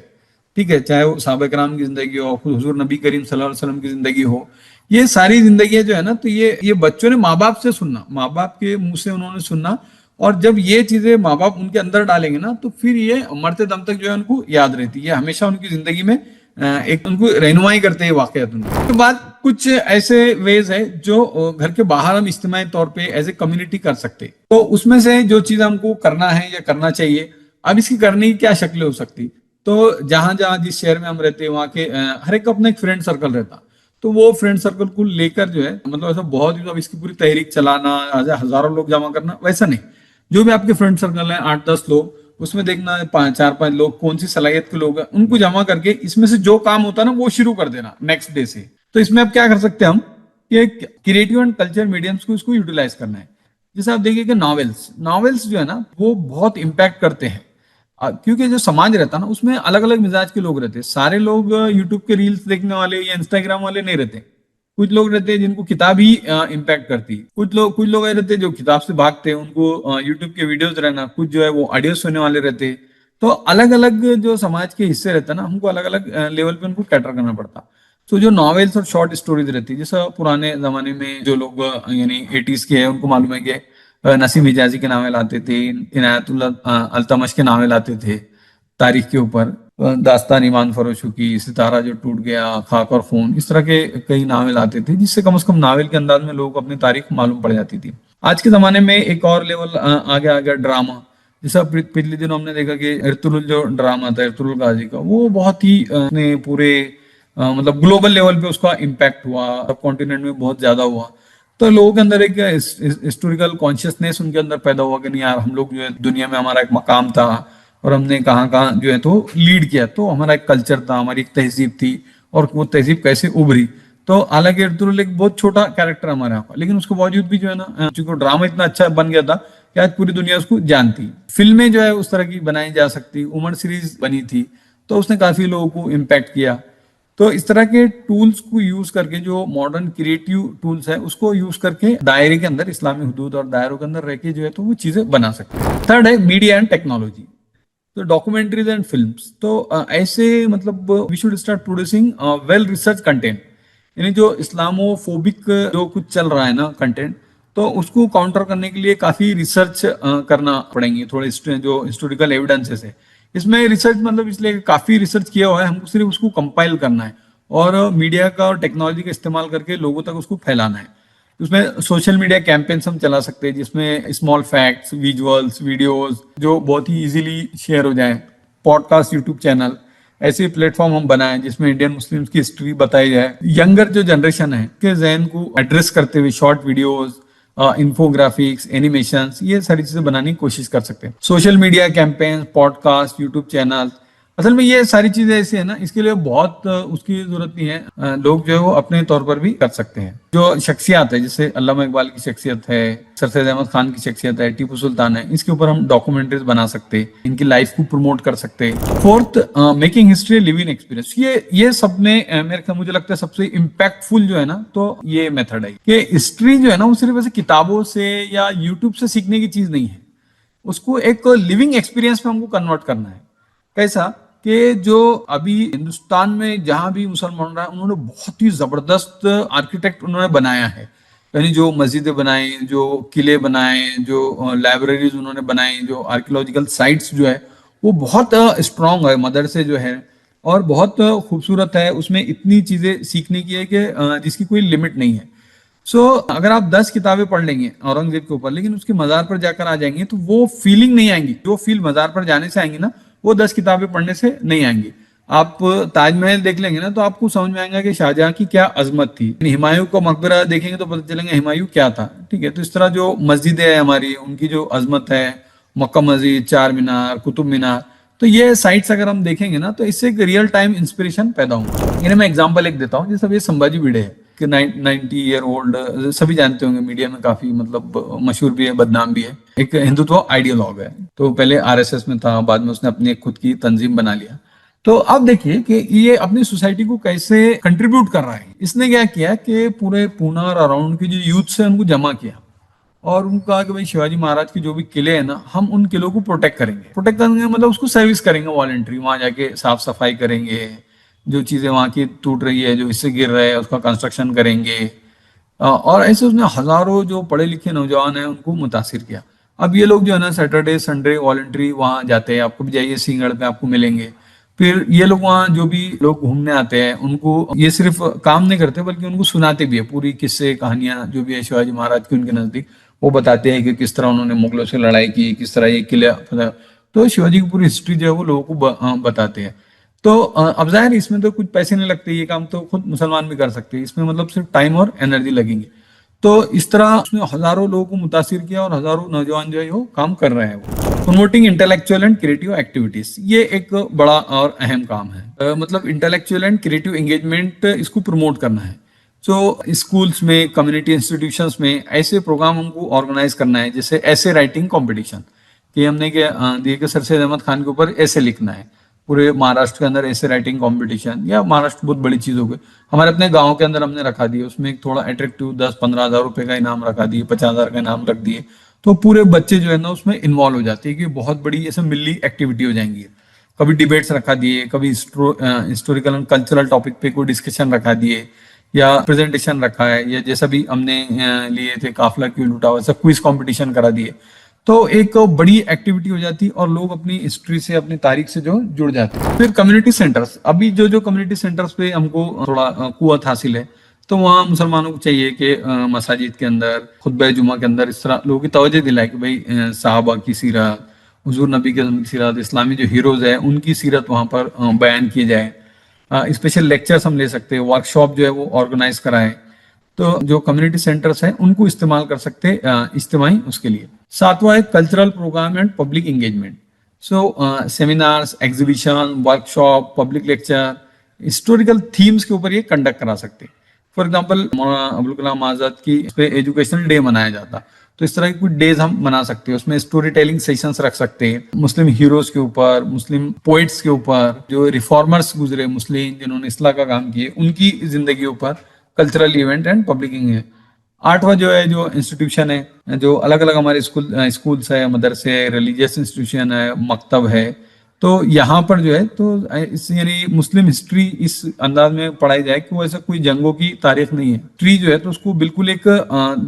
ठीक है, चाहे वो सहाबा किराम की जिंदगी हो, खुद हुजूर नबी करीम सल्लल्लाहु अलैहि वसल्लम की जिंदगी हो, ये सारी जिंदगी जो है ना तो ये बच्चों ने माँ बाप से सुनना, माँ बाप के मुंह से उन्होंने सुनना। और जब ये चीजें माँ बाप उनके अंदर डालेंगे ना तो फिर ये मरते दम तक जो है उनको याद रहती है, हमेशा उनकी जिंदगी में एक उनको रहनुमाई करते हैं वाकयात। उसके बाद कुछ ऐसे वेज है जो घर के बाहर हम इज्तिमाई तौर पे एज ए कम्युनिटी कर सकते हैं। तो उसमें से जो चीज हमको करना है या करना चाहिए, अब इसकी करने की क्या शक्लें हो सकती। तो जहां जहां जिस शहर में हम रहते हैं वहां के हर एक अपना एक फ्रेंड सर्कल रहता, तो वो फ्रेंड सर्कल को लेकर जो है, मतलब ऐसा बहुत ही तो अब इसकी पूरी तहरीक चलाना, हजारों लोग जमा करना वैसा नहीं। जो भी आपके फ्रेंड सर्कल है 8 10 लोग, उसमें देखना चार पांच लोग कौन सी सलाहियत के लोग हैं, उनको जमा करके इसमें से जो काम होता है ना वो शुरू कर देना नेक्स्ट डे से। तो इसमें अब क्या कर सकते हैं हम, कि क्रिएटिव एंड कल्चर मीडियम्स को इसको यूटिलाइज करना है। जैसे आप देखिए कि नॉवेल्स नॉवेल्स जो है ना वो बहुत इम्पैक्ट करते हैं। क्योंकि जो समाज रहता है ना उसमें अलग अलग मिजाज के लोग रहते हैं। सारे लोग यूट्यूब के रील्स देखने वाले या इंस्टाग्राम वाले नहीं रहते। कुछ लोग रहते हैं जिनको किताब ही इम्पैक्ट करती है। कुछ लोग ऐसे रहते हैं जो किताब से भागते हैं, उनको यूट्यूब के वीडियोस रहना। कुछ जो है वो ऑडियो सुनने वाले रहते हैं। तो अलग अलग जो समाज के हिस्से रहते हैं ना, हमको अलग अलग लेवल पे उनको कैटर करना पड़ता। तो जो नॉवेल्स और शॉर्ट स्टोरीज रहती है, जैसा पुराने जमाने में जो लोग यानी 80s के हैं उनको मालूम है कि नसीम हिजाजी के नावल आते थे, इनायतुल्लाह अल्तमश के नावल आते थे तारीख के ऊपर, दास्तान ईमान फरोशों की, सितारा जो टूट गया, खाक और खून, इस तरह के कई नावल आते थे जिससे कम से कम नावल के अंदाज में लोगों को अपनी तारीख मालूम पड़ जाती थी। आज के जमाने में एक और लेवल आगे आ गया ड्रामा। जैसा पिछले दिनों हमने देखा कि इर्तुल जो ड्रामा था इर्तुल गाजी का, वो बहुत ही अपने पूरे मतलब ग्लोबल लेवल पे उसका इम्पैक्ट हुआ, सब कॉन्टिनेंट में बहुत ज्यादा हुआ। तो लोगों के अंदर एक हिस्टोरिकल कॉन्शियसनेस उनके अंदर पैदा हुआ कि नहीं यार, हम लोग जो है दुनिया में हमारा एक मकाम था और हमने कहाँ कहाँ जो है तो लीड किया। तो हमारा एक कल्चर था, हमारी एक तहजीब थी, और वो तहजीब कैसे उभरी। तो हालांकि अब्दुल एक बहुत छोटा कैरेक्टर हमारे यहाँ पर, लेकिन उसके बावजूद भी जो है ना चूंकि ड्रामा इतना अच्छा बन गया था कि आज पूरी दुनिया उसको जानती। फिल्में जो है उस तरह की बनाई जा सकती, उमर सीरीज बनी थी तो उसने काफी लोगों को इम्पैक्ट किया। तो इस तरह के टूल्स को यूज करके, जो मॉडर्न क्रिएटिव टूल्स है उसको यूज करके दायरे के अंदर, इस्लामी हुदूद और दायरों के अंदर रह के जो है तो वो चीजें बना सकते हैं। थर्ड है मीडिया एंड टेक्नोलॉजी। तो डॉक्यूमेंट्रीज एंड फिल्म्स, तो ऐसे मतलब we should start producing well research content. यानी जो इस्लामोफोबिक जो कुछ चल रहा है ना कंटेंट, तो उसको काउंटर करने के लिए काफी रिसर्च करना पड़ेंगे, थोड़े जो हिस्टोरिकल एविडेंसेस है। इसमें रिसर्च मतलब इसलिए काफी रिसर्च किया हुआ है, हमको सिर्फ उसको कंपाइल करना है और मीडिया का और टेक्नोलॉजी का इस्तेमाल करके लोगों तक उसको फैलाना है। उसमें सोशल मीडिया कैंपेन्स हम चला सकते हैं जिसमें स्मॉल फैक्ट्स, विजुअल्स, वीडियोस जो बहुत ही इजीली शेयर हो जाएं। पॉडकास्ट, यूट्यूब चैनल, ऐसे प्लेटफॉर्म हम बनाएं जिसमें इंडियन मुस्लिम्स की हिस्ट्री बताई जाए। यंगर जो जनरेशन है के जहन को एड्रेस करते हुए शॉर्ट वीडियोस, इन्फोग्राफिक्स, एनिमेशंस, ये सारी चीजें बनाने की कोशिश कर सकते हैं। Social media campaign, podcast, YouTube channel, असल में ये सारी चीजें ऐसी है ना, इसके लिए बहुत उसकी जरूरत नहीं है। लोग जो है वो अपने तौर पर भी कर सकते हैं। जो शख्सियत है, जैसे अल्लामा इकबाल की शख्सियत है, सर सैयद अहमद खान की शख्सियत है, टीपू सुल्तान है, इसके ऊपर हम डॉक्यूमेंट्रीज बना सकते हैं, इनकी लाइफ को प्रमोट कर सकते हैं। Fourth, making history living experience. ये सब में मेरे ख्याल मुझे लगता है सबसे इम्पैक्टफुल जो है ना, तो ये मेथड है कि हिस्ट्री जो है ना वो सिर्फ ऐसे किताबों से या यूट्यूब से सीखने की चीज नहीं है, उसको एक लिविंग एक्सपीरियंस में हमको कन्वर्ट करना है। कैसा कि जो अभी हिंदुस्तान में जहां भी मुसलमान रहा, उन्होंने बहुत ही जबरदस्त आर्किटेक्ट उन्होंने बनाया है। यानी जो मस्जिदें बनाई, जो किले बनाए, जो लाइब्रेरीज उन्होंने बनाई, जो आर्कियोलॉजिकल साइट्स जो है वो बहुत स्ट्रांग है, मदरसे जो है, और बहुत खूबसूरत है। उसमें इतनी चीजें सीखने की है कि जिसकी कोई लिमिट नहीं है। अगर आप 10 किताबें पढ़ लेंगे औरंगजेब के ऊपर, लेकिन उसके मजार पर जाकर आ जाएंगे तो वो फीलिंग नहीं आएंगी जो फील मजार पर जाने से आएंगी ना, वो 10 किताबें पढ़ने से नहीं आएंगी। आप ताजमहल देख लेंगे ना तो आपको समझ में आएगा कि शाहजहां की क्या अजमत थी। हुमायूं का मकबरा देखेंगे तो पता चलेगा हुमायूं क्या था। ठीक है, तो इस तरह जो मस्जिदें हैं हमारी, उनकी जो अजमत है, मक्का मस्जिद, चार मीनार, कुतुब मीनार, तो ये साइट्स अगर हम देखेंगे ना तो इससे एक रियल टाइम इंस्पिरेशन पैदा होगा। यानी मैं एग्जांपल एक देता हूँ, जैसे ये संभाजी भिड़े है कि 90 ईयर ओल्ड, सभी जानते होंगे, मीडिया में काफी मतलब मशहूर भी है, बदनाम भी है, एक हिंदुत्व आइडियोलॉग है। तो पहले आरएसएस में था, बाद में उसने अपनी एक खुद की तंजीम बना लिया। तो अब देखिए कि ये अपनी सोसाइटी को कैसे कंट्रीब्यूट कर रहा है। इसने क्या किया कि पूरे पूना और अराउंड के जो यूथ से उनको जमा किया और उनको कहा कि भाई शिवाजी महाराज के जो भी किले हैं ना, हम उन किलों को प्रोटेक्ट करेंगे मतलब उसको सर्विस करेंगे, वॉलंटरी वहां जाके साफ सफाई करेंगे, जो चीजें वहां की टूट रही है, जो हिस्से गिर रहे हैं उसका कंस्ट्रक्शन करेंगे। और ऐसे उसने हजारों जो पढ़े लिखे नौजवान हैं उनको मुतासिर किया। अब ये लोग जो है ना सैटरडे संडे वॉलंटरी वहां जाते हैं, आपको भी जाइए सिंहगढ़ पे आपको मिलेंगे। फिर ये लोग वहाँ जो भी लोग घूमने आते हैं उनको ये सिर्फ काम नहीं करते बल्कि उनको सुनाते भी है पूरी किस्से कहानियां जो भी है शिवाजी महाराज की उनके नजदीक। वो बताते हैं कि किस तरह उन्होंने मुगलों से लड़ाई की, किस तरह ये किला तो शिवाजी की पूरी हिस्ट्री जो है वो लोगों को बताते हैं। तो अब जाहिर है इसमें तो कुछ पैसे नहीं लगते, ये काम तो खुद मुसलमान भी कर सकते हैं, इसमें मतलब सिर्फ टाइम और एनर्जी लगेंगे। तो इस तरह उसने हजारों लोगों को मुतासिर किया और हजारों नौजवान जो है वो काम कर रहे हैं वो। Promoting intellectual and creative activities, ये एक बड़ा और अहम काम है। मतलब इंटेलेक्चुअल एंड क्रिएटिव एंगेजमेंट इसको प्रमोट करना है। तो स्कूल्स में, कम्युनिटी इंस्टीट्यूशंस में ऐसे प्रोग्राम हमको ऑर्गेनाइज करना है, जैसे ऐसे राइटिंग कंपटीशन, कि हमने क्या दिए कि सर सैयद अहमद खान के ऊपर ऐसे लिखना है। पूरे महाराष्ट्र के अंदर ऐसे राइटिंग कंपटीशन, या महाराष्ट्र बहुत बड़ी चीज हो गई, हमारे अपने गांव के अंदर हमने रखा दिए, उसमें एक थोड़ा अट्रैक्टिव 10-15 हजार रुपए का इनाम रखा दिए, 50,000 का इनाम रख दिए। तो पूरे बच्चे जो है ना उसमें इन्वॉल्व हो जाते हैं कि बहुत बड़ी ऐसे मिली एक्टिविटी हो जाएंगी। कभी डिबेट्स रखा दिए, कभी हिस्टोरिकल एंड कल्चरल टॉपिक पे कोई डिस्कशन रखा दिए, या प्रेजेंटेशन रखा है, या जैसा भी हमने लिए थे काफिला क्यों लूटा, वैसा क्विज कंपटीशन करा दिए। तो एक बड़ी एक्टिविटी हो जाती और लोग अपनी हिस्ट्री से, अपनी तारीख से जो जुड़ जाते हैं। फिर कम्युनिटी सेंटर्स, अभी जो जो कम्युनिटी सेंटर्स पे हमको थोड़ा कुव्वत हासिल है, तो वहाँ मुसलमानों को चाहिए कि मसाजिद के अंदर, खुतबा जुमा के अंदर इस तरह लोगों की तवज्जो दिलाए कि भाई साहबा की सीरत, हुजूर नबी के सीरत, इस्लामी जो हीरोज है उनकी सीरत वहाँ पर बयान की जाए। स्पेशल लेक्चर्स हम ले सकते हैं, वर्कशॉप जो है वो ऑर्गेनाइज कराएं। तो जो कम्युनिटी सेंटर्स हैं उनको इस्तेमाल कर सकते हैं इज्तिमाई उसके लिए। सातवां है cultural program and public engagement. So seminars, exhibition, workshop, public lecture, historical themes के ऊपर ये कंडक्ट करा सकते हैं। फॉर एग्जाम्पल मौलाना अबुल कलाम आजाद की इस पे एजुकेशनल डे मनाया जाता, तो इस तरह की कुछ डेज हम बना सकते हैं। उसमें स्टोरी टेलिंग सेशंस रख सकते हैं, मुस्लिम हीरोज के ऊपर, मुस्लिम पोइट्स के ऊपर, जो रिफॉर्मर्स गुजरे मुस्लिम जिन्होंने इस्लाह का काम किए, उनकी जिंदगी ऊपर कल्चरल इवेंट एंड पब्लिकिंग है। आठवां जो है, जो इंस्टीट्यूशन है, जो अलग अलग हमारे स्कूल्स है, मदरसे, रिलीजियस इंस्टीट्यूशन है, मकतब है, तो यहाँ पर जो है तो इस यानी मुस्लिम हिस्ट्री इस अंदाज में पढ़ाई जाए कि वो ऐसा कोई जंगों की तारीख नहीं है। हिस्ट्री जो है तो उसको बिल्कुल एक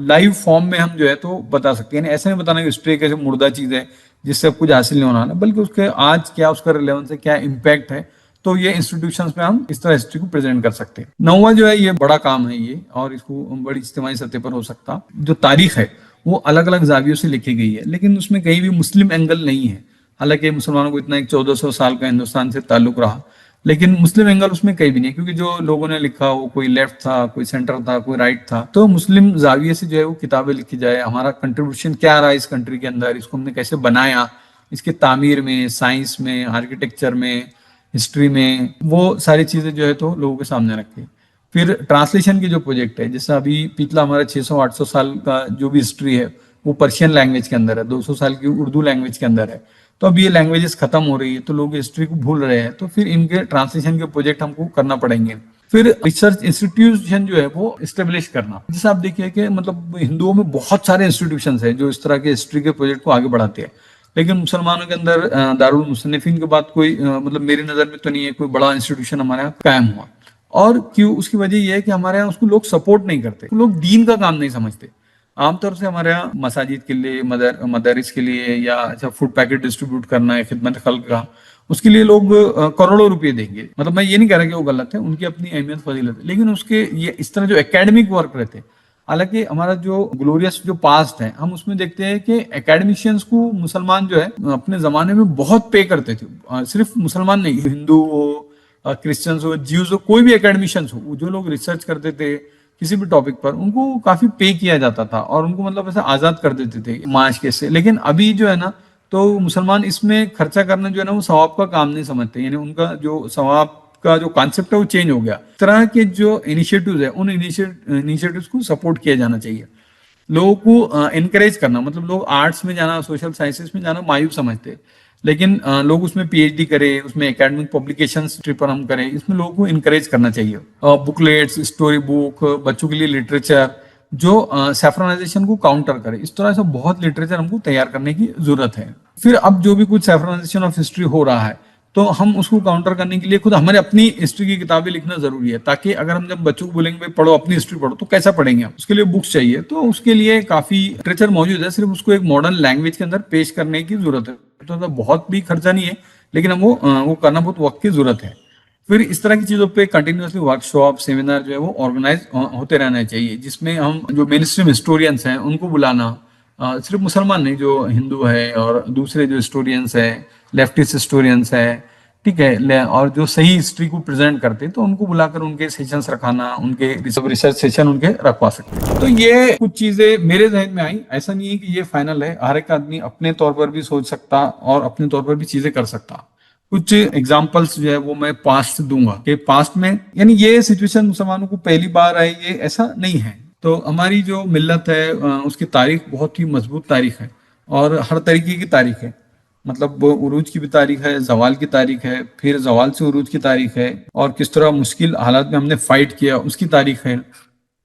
लाइव फॉर्म में हम जो है तो बता सकते हैं। ऐसा नहीं बताना कि हिस्ट्री एक ऐसे मुर्दा चीज है जिससे अब कुछ हासिल नहीं होना है, बल्कि उसके आज क्या उसका रिलेवेंस है, क्या इम्पैक्ट है, तो ये इंस्टीट्यूशंस में हम इस तरह हिस्ट्री को प्रेजेंट कर सकते हैं। नौवां जो है, ये बड़ा काम है ये, और इसको बड़ी इज्तिमाई सतह पर हो सकता। जो तारीख है वो अलग अलग जावियों से लिखी गई है, लेकिन उसमें कहीं भी मुस्लिम एंगल नहीं है। हालांकि मुसलमानों को इतना एक 1400 साल का हिंदुस्तान से ताल्लुक रहा, लेकिन मुस्लिम एंगल उसमें कहीं भी नहीं, क्योंकि जो लोगों ने लिखा वो कोई लेफ्ट था, कोई सेंटर था, कोई राइट था। तो मुस्लिम जाविये से जो है वो किताबें लिखी जाए, हमारा कंट्रीब्यूशन क्या रहा इस कंट्री के अंदर, इसको हमने कैसे बनाया, इसके तामीर में, साइंस में, आर्किटेक्चर में, हिस्ट्री में, वो सारी चीजें जो है तो लोगों के सामने रखी। फिर ट्रांसलेशन की जो प्रोजेक्ट है, जैसे अभी पिछला हमारा 600-800 साल का जो भी हिस्ट्री है वो पर्शियन लैंग्वेज के अंदर है, 200 साल की उर्दू लैंग्वेज के अंदर है। तो अब ये लैंग्वेजेस खत्म हो रही है, तो लोग हिस्ट्री को भूल रहे हैं, तो फिर इनके ट्रांसलेशन के प्रोजेक्ट हमको करना पड़ेंगे। फिर रिसर्च इंस्टीट्यूशन जो है वो स्टेब्लिश करना। जैसे आप देखिए कि मतलब हिंदुओं में बहुत सारे इंस्टीट्यूशन हैं जो इस तरह के हिस्ट्री के प्रोजेक्ट को आगे बढ़ाते हैं, लेकिन मुसलमानों के अंदर दारुल मुसन्निफीन के बाद कोई मतलब मेरी नजर में तो नहीं है कोई बड़ा इंस्टीट्यूशन हमारे यहाँ कायम हुआ। और क्यों? उसकी वजह यह है कि हमारे यहाँ उसको लोग सपोर्ट नहीं करते, लोग दीन का काम नहीं समझते। आमतौर से हमारे यहाँ मसाजिद के लिए, मदारिस के लिए, या अच्छा फूड पैकेट डिस्ट्रीब्यूट करना है, खिदमत खल्क का, उसके लिए लोग करोड़ों रुपए देंगे। मतलब मैं ये नहीं कह रहा कि वो गलत है, उनकी अपनी अहमियत फजीलत है, लेकिन उसके ये इस तरह जो एकेडमिक वर्क रहते हैं, हालांकि हमारा जो ग्लोरियस जो पास्ट है हम उसमें देखते हैं कि एकेडमिशियंस को मुसलमान जो है अपने जमाने में बहुत पे करते थे। सिर्फ मुसलमान नहीं, हिंदू हो, क्रिश्चियंस हो, ज्यूज हो, कोई भी एकेडमिशियंस हो, जो लोग रिसर्च करते थे किसी भी टॉपिक पर, उनको काफी पे किया जाता था और उनको मतलब ऐसा आजाद कर देते थे माश के से। लेकिन अभी जो है ना, तो मुसलमान इसमें खर्चा करना जो है ना वो सवाब का काम नहीं समझते, यानी उनका जो सवाब का जो कॉन्सेप्ट है वो चेंज हो गया। इस तरह के जो इनिशिएटिव्स है उन इनिशिएटिव्स को सपोर्ट किया जाना चाहिए। लोगों को एनकरेज करना, मतलब लोग आर्ट्स में जाना, सोशल साइंसेस में जाना मायूब समझते, लेकिन लोग उसमें पीएचडी करें, उसमें एकेडमिक पब्लिकेशंस पर हम करें, इसमें लोगों को इनकरेज करना चाहिए। बुकलेट्स, स्टोरी बुक, बच्चों के लिए लिटरेचर जो सैफ्रनाइजेशन को काउंटर करे, इस तरह से बहुत लिटरेचर हमको तैयार करने की जरूरत है। फिर अब जो भी कुछ सैफ्रनाइजेशन ऑफ हिस्ट्री हो रहा है, तो हम उसको काउंटर करने के लिए खुद हमारे अपनी हिस्ट्री की किताबें लिखना जरूरी है, ताकि अगर हम जब बच्चों को बोलेंगे भाई पढ़ो, अपनी हिस्ट्री पढ़ो, तो कैसा पढ़ेंगे हम? उसके लिए बुक्स चाहिए, तो उसके लिए काफी लिटरेचर मौजूद है, सिर्फ उसको एक मॉडर्न लैंग्वेज के अंदर पेश करने की जरूरत है। तो बहुत भी खर्चा नहीं है, लेकिन हम वो करना बहुत वक्त की जरूरत है। फिर इस तरह की चीजों पे कंटिन्यूसली वर्कशॉप, सेमिनार जो है वो ऑर्गेनाइज होते रहना चाहिए, जिसमें हम जो मेन स्ट्रीम हिस्टोरियंस हैं उनको बुलाना, सिर्फ मुसलमान नहीं, जो हिंदू है और दूसरे जो हिस्टोरियंस है, लेफ्टिस्ट हिस्टोरियंस है, ठीक है और जो सही हिस्ट्री को प्रेजेंट करते तो उनको बुलाकर उनके सेशंस रखाना, उनके रिसर्च सेशन उनके रखवा सकते। तो ये कुछ चीजें मेरे जहन में आई। ऐसा नहीं है कि ये फाइनल है, हर एक आदमी अपने तौर पर भी सोच सकता और अपने तौर पर भी चीजें कर सकता। कुछ एग्जाम्पल्स जो है वो मैं पास्ट दूंगा कि पास्ट में यानी ये सिचुएशन मुसलमानों को पहली बार आई, ये ऐसा नहीं है। तो हमारी जो मिल्लत है उसकी तारीख बहुत ही मजबूत तारीख है और हर तरीके की तारीख है। मतलब वो उरूज की भी तारीख है, जवाल की तारीख है, फिर जवाल से उरूज की तारीख है, और किस तरह मुश्किल हालात में हमने फाइट किया उसकी तारीख है।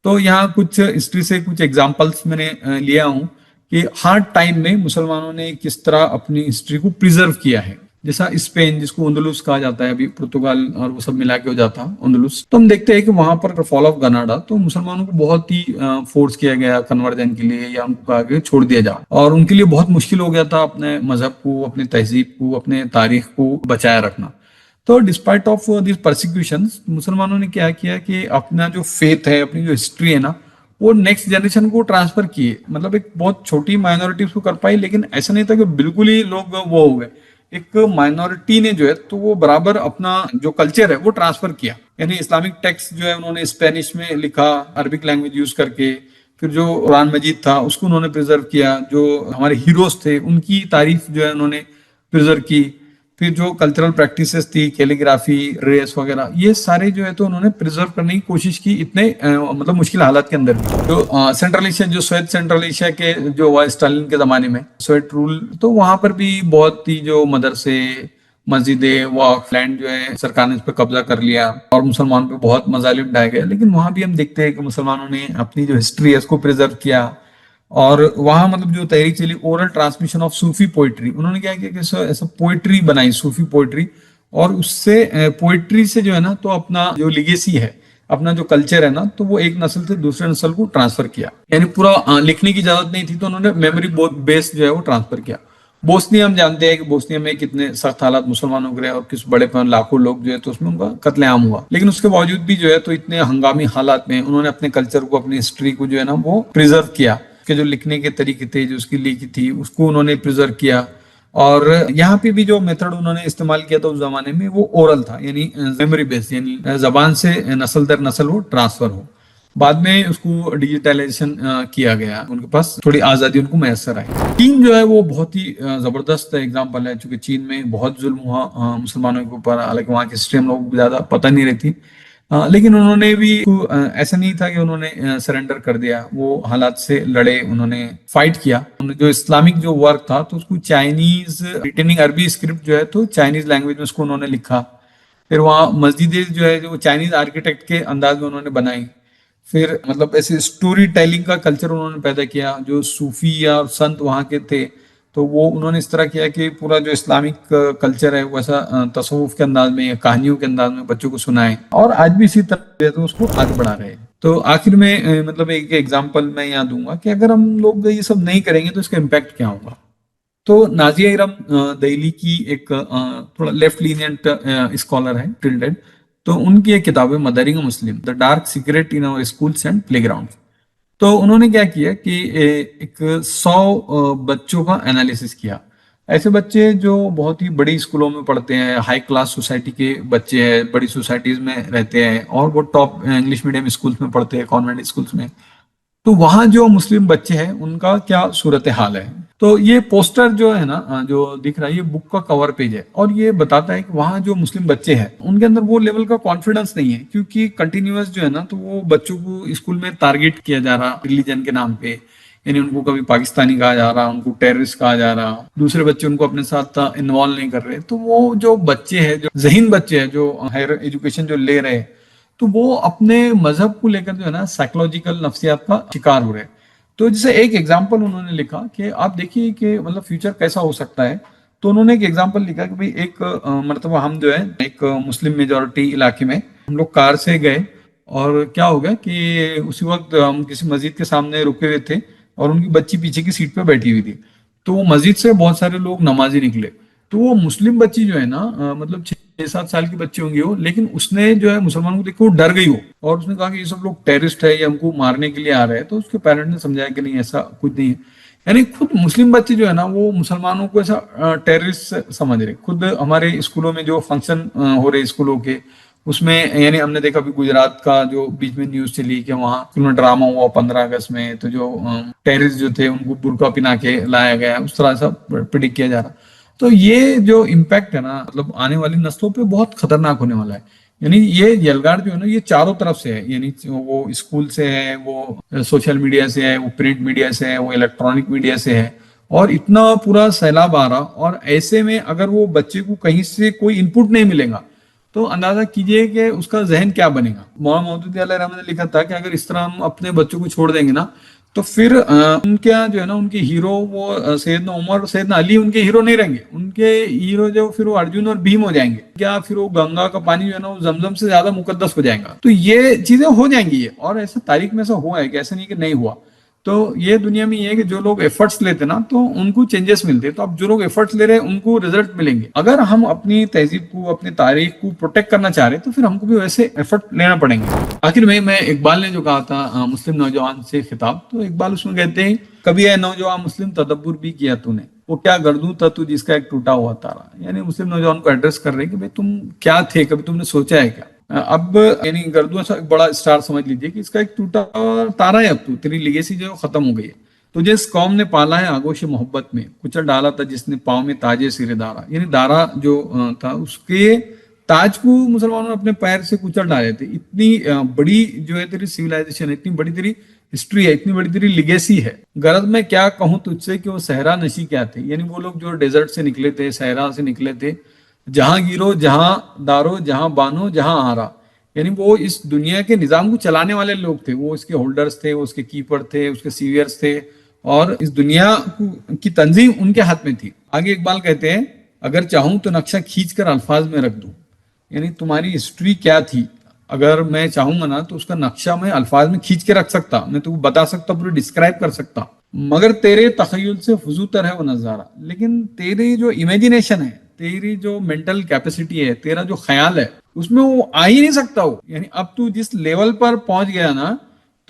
तो यहाँ कुछ हिस्ट्री से कुछ एग्जाम्पल्स मैंने लिया हूँ कि हार्ड टाइम में मुसलमानों ने किस तरह अपनी हिस्ट्री को प्रिजर्व किया है। जैसा स्पेन, जिसको अंदलुस कहा जाता है, अभी पुर्तगाल और वो सब मिला के हो जाता अंदलुस, तो हम देखते हैं कि वहां पर फॉल ऑफ ग्रनाडा तो मुसलमानों को बहुत ही फोर्स किया गया कन्वर्जन के लिए, या उनको कहा गया छोड़ दिया जाए, और उनके लिए बहुत मुश्किल हो गया था अपने मजहब को, अपने तहजीब को, अपने तारीख को बचाए रखना। तो डिस्पाइट ऑफ दिस परसिक्यूशन, मुसलमानों ने क्या किया कि अपना जो फेथ है, अपनी जो हिस्ट्री है ना, वो नेक्स्ट जनरेशन को ट्रांसफर किए। मतलब एक बहुत छोटी माइनॉरिटी उसको कर पाई, लेकिन ऐसा नहीं था कि बिल्कुल ही लोग वो हो गए। एक माइनॉरिटी ने जो है तो वो बराबर अपना जो कल्चर है वो ट्रांसफर किया। यानी इस्लामिक टेक्स्ट जो है उन्होंने स्पेनिश में लिखा, अरबिक लैंग्वेज यूज करके। फिर जो कुरान मजीद था उसको उन्होंने प्रिजर्व किया। जो हमारे हीरोज थे उनकी तारीफ जो है उन्होंने प्रिजर्व की। फिर जो कल्चरल प्रैक्टिसेस थी, कैलीग्राफी, रेस वगैरह, ये सारे जो है तो उन्होंने प्रिजर्व करने की कोशिश की इतने मतलब मुश्किल हालात के अंदर भी। जो सेंट्रल एशिया, जो सोवियत सेंट्रल एशिया के जो हुआ स्टालिन के जमाने में सोवियत रूल, तो वहां पर भी बहुत ही जो मदरसे, मस्जिदें, वक्फ लैंड जो है सरकार ने इस पर कब्जा कर लिया और मुसलमानों पे बहुत मजालिम ढाए गए। लेकिन वहां भी हम देखते हैं कि मुसलमानों ने अपनी जो हिस्ट्री है उसको प्रिजर्व किया। और वहां मतलब जो तहरीक चली, oral transmission of Sufi poetry, उन्होंने क्या किया कि ऐसा पोइट्री बनाई, सूफी पोइट्री, और उससे पोइट्री से जो है ना तो अपना जो लिगेसी है, अपना जो कल्चर है ना, तो वो एक नस्ल से दूसरे नस्ल को ट्रांसफर किया। यानी पूरा लिखने की इजाजत नहीं थी तो उन्होंने मेमोरी बेस्ड जो है वो ट्रांसफर किया। बोस्निया, हम जानते हैं कि बोस्निया में कितने सख्त हालात मुसलमानों के रहे और किस बड़े लाखों लोग जो है तो उसमें उनका कत्लेआम हुआ। लेकिन उसके बावजूद भी जो है तो इतने हंगामी हालात में उन्होंने अपने कल्चर को, अपनी हिस्ट्री को जो है ना वो प्रिजर्व किया। के जो लिखने के तरीके थे, जो उसकी लिखी थी, उसको उन्होंने प्रिजर्व किया। और यहाँ पे भी जो मेथड उन्होंने इस्तेमाल किया था उस जमाने में वो ओरल था, यानी मेमोरी बेस्ड, यानी जबान से नस्ल दर नस्ल वो ट्रांसफर हो। बाद में उसको डिजिटलाइजेशन किया गया, उनके पास थोड़ी आजादी उनको मैसर आई। चीन जो है वो बहुत ही जबरदस्त एग्जाम्पल है, चूंकि चीन में बहुत जुल्म हुआ मुसलमानों के ऊपर। हालांकि वहाँ की हिस्ट्री हम लोग को ज्यादा पता नहीं रहती, लेकिन उन्होंने भी ऐसा नहीं था कि उन्होंने सरेंडर कर दिया। वो हालात से लड़े, उन्होंने फाइट किया। उन्होंने जो इस्लामिक जो वर्क था तो उसको चाइनीज रिटनिंग, अरबी स्क्रिप्ट जो है तो चाइनीज लैंग्वेज में उसको उन्होंने लिखा। फिर वहाँ मस्जिदें जो है जो चाइनीज आर्किटेक्ट के अंदाज में उन्होंने बनाई। फिर मतलब ऐसे स्टोरी टेलिंग का कल्चर उन्होंने पैदा किया। जो सूफी या संत वहाँ के थे तो वो उन्होंने इस तरह किया कि पूरा जो इस्लामिक कल्चर है वैसा तसव्वुफ के अंदाज में या कहानियों के अंदाज में बच्चों को सुनाए, और आज भी इसी तरह तो उसको आगे बढ़ा रहे हैं। तो आखिर में मतलब एक एग्जांपल मैं यहाँ दूंगा कि अगर हम लोग ये सब नहीं करेंगे तो इसका इम्पैक्ट क्या होगा। तो नाजिया इरम दिल्ली की एक थोड़ा लेफ्ट लीनियंट स्कॉलर है, टिल्डेड। तो उनकी एक किताब है mothering Muslim, the dark secret in our schools and playground. तो उन्होंने क्या किया कि एक 100 बच्चों का एनालिसिस किया। ऐसे बच्चे जो बहुत ही बड़ी स्कूलों में पढ़ते हैं, हाई क्लास सोसाइटी के बच्चे हैं, बड़ी सोसाइटीज में रहते हैं, और वो टॉप इंग्लिश मीडियम स्कूल्स में पढ़ते हैं, कॉन्वेंट स्कूल्स में। तो वहां जो मुस्लिम बच्चे हैं उनका क्या सूरत हाल है। तो ये पोस्टर जो है ना जो दिख रहा है, ये बुक का कवर पेज है, और ये बताता है कि वहाँ जो मुस्लिम बच्चे हैं उनके अंदर वो लेवल का कॉन्फिडेंस नहीं है, क्योंकि कंटिन्यूअस जो है ना तो वो बच्चों को स्कूल में टारगेट किया जा रहा रिलीजन के नाम पे। यानी उनको कभी पाकिस्तानी कहा जा रहा, उनको टेररिस्ट कहा जा रहा, दूसरे बच्चे उनको अपने साथ इन्वॉल्व नहीं कर रहे। तो वो जो बच्चे हैं, जो ज़हीन बच्चे हैं, जो हायर एजुकेशन जो ले रहे हैं, तो वो अपने मजहब को लेकर जो है ना साइकोलॉजिकल नफ्सियात का शिकार हो रहे हैं। तो जैसे एक एग्जाम्पल उन्होंने लिखा कि आप देखिए कि मतलब फ्यूचर कैसा हो सकता है। तो उन्होंने एक एग्जाम्पल लिखा कि भाई एक मरतबा हम जो है एक मुस्लिम मेजोरिटी इलाके में हम लोग कार से गए, और क्या हो गया कि उसी वक्त हम किसी मस्जिद के सामने रुके हुए थे और उनकी बच्ची पीछे की सीट पे बैठी हुई थी। तो वो मस्जिद से बहुत सारे लोग नमाजी निकले। तो वो मुस्लिम बच्ची जो है ना मतलब 6-7 साल की बच्ची होंगी वो, लेकिन उसने जो है मुसलमानों को देख के वो डर गई हो, और उसने कहा कि ये सब लोग टेररिस्ट है, ये हमको मारने के लिए आ रहे हैं। तो उसके पेरेंट ने समझाया कि नहीं, ऐसा कुछ नहीं है, यानी खुद मुस्लिम बच्चे जो है ना वो मुसलमानों को ऐसा टेररिस्ट समझ रहे। खुद हमारे स्कूलों में जो फंक्शन हो रहे स्कूलों के, उसमें यानी हमने देखा भी गुजरात का जो बीच में न्यूज चली कि वहाँ स्कूल में ड्रामा हुआ 15 अगस्त में, तो जो टेररिस्ट जो थे उनको बुर्का पिना के लाया गया, उस तरह से प्रिडिक्ट किया जा रहा। तो ये जो इम्पैक्ट है ना, मतलब आने वाली नस्लों पे बहुत खतरनाक होने वाला है। यानी ये यलगार जो है ना, ये चारों तरफ से है। यानी वो स्कूल से है, वो सोशल मीडिया से है, वो प्रिंट मीडिया से है, वो इलेक्ट्रॉनिक मीडिया से है, और इतना पूरा सैलाब आ रहा। और ऐसे में अगर वो बच्चे को कहीं से कोई इनपुट नहीं मिलेगा तो अंदाजा कीजिए कि उसका जहन क्या बनेगा। मौलाना मौदूदी अलैहि रहमत ने लिखा था कि अगर इस तरह हम अपने बच्चों को छोड़ देंगे ना, तो फिर उनके यहाँ जो है ना, उनके हीरो वो सैयदना उमर और सैयदना अली उनके हीरो नहीं रहेंगे। उनके हीरो जो फिर वो अर्जुन और भीम हो जाएंगे, क्या फिर वो गंगा का पानी जो है ना वो जमजम से ज्यादा मुकद्दस हो जाएगा। तो ये चीजें हो जाएंगी ये, और ऐसा तारीख में ऐसा हुआ है कि ऐसा नहीं कि नहीं हुआ। तो ये दुनिया में ये है कि जो लोग एफर्ट्स लेते ना तो उनको चेंजेस मिलते हैं। तो अब जो लोग एफर्ट्स ले रहे हैं उनको रिजल्ट मिलेंगे। अगर हम अपनी तहजीब को, अपनी तारीख को प्रोटेक्ट करना चाह रहे हैं तो फिर हमको भी वैसे एफर्ट लेना पड़ेंगे। आखिर में मैं इकबाल ने जो कहा था मुस्लिम नौजवान से खिताब, तो इकबाल उसमें कहते हैं, कभी है नौजवान मुस्लिम तदब्बुर भी किया तूने, वो क्या गर्दू था तू जिसका एक टूटा हुआ तारा। यानी मुस्लिम नौजवान को एड्रेस कर रहे हैं कि भाई तुम क्या थे, कभी तुमने सोचा है क्या। अब यानी गर्दू ऐसा एक बड़ा स्टार समझ लीजिए कि इसका एक टूटा तारा है, अब तू, तेरी लेगेसी जो खत्म हो गई है। तुझे इस कौम ने पाला है आगोश मोहब्बत में, कुचल डाला था जिसने पाँव में ताजे सिरे दारा। यानी दारा जो था उसके ताज को मुसलमानों ने अपने पैर से कुचल डाले थे। इतनी बड़ी जो है तेरी सिविलाइजेशन है, इतनी बड़ी तेरी हिस्ट्री है, इतनी बड़ी तेरी लिगेसी है। गरज मैं क्या कहूँ तुझसे कि वो सहरा नशी क्या थे। यानी वो लोग जो डेजर्ट से निकले थे, सहरा से निकले थे, जहां गिरो जहां दारो जहां बानो जहां आरा। यानी वो इस दुनिया के निजाम को चलाने वाले लोग थे, वो इसके होल्डर्स थे, वो उसके कीपर थे, उसके सीवियर्स थे, और इस दुनिया की तंजीम उनके हाथ में थी। आगे इकबाल कहते हैं, अगर चाहूं तो नक्शा खींच कर अल्फाज में रख दूं। यानी तुम्हारी हिस्ट्री क्या थी, अगर मैं चाहूंगा ना तो उसका नक्शा मैं अल्फाज में खींच के रख सकता, मैं तुमको बता सकता, पूरी डिस्क्राइब कर सकता। मगर तेरे तखय्युल से फजूतर है वो नजारा। लेकिन तेरी जो इमेजिनेशन है, तेरी जो मेंटल कैपेसिटी है, तेरा जो ख्याल है, उसमें वो आ ही नहीं सकता वो। यानी अब तू जिस लेवल पर पहुंच गया ना,